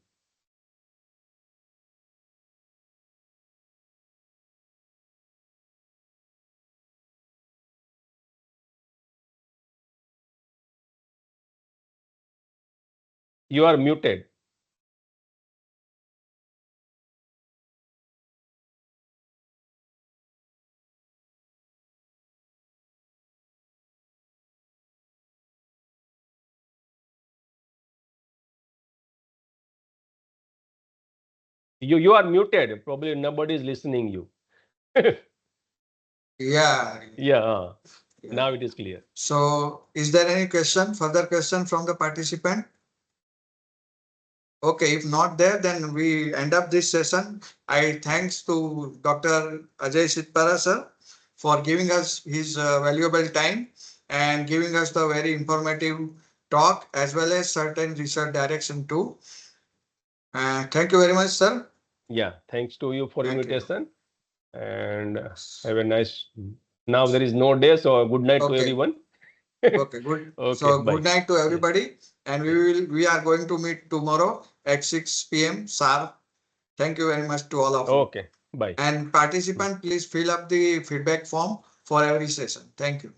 You are muted. You are muted. Probably nobody is listening you. Yeah. Yeah. Yeah. Now it is clear. So, is there any question, further question from the participant? Okay, if not there, then we end up this session. I thanks to Dr. Sidpara sir for giving us his valuable time and giving us the very informative talk as well as certain research direction too. Thank you very much, sir. Yeah, thanks to you for Thank you. invitation, and have a nice. Now there is no day, so good night to Okay. everyone. Okay, good. Okay, So bye. good night to everybody, and we are going to meet tomorrow at 6 p.m. sharp. Thank you very much to all of you. Okay, bye. And participant, please fill up the feedback form for every session. Thank you.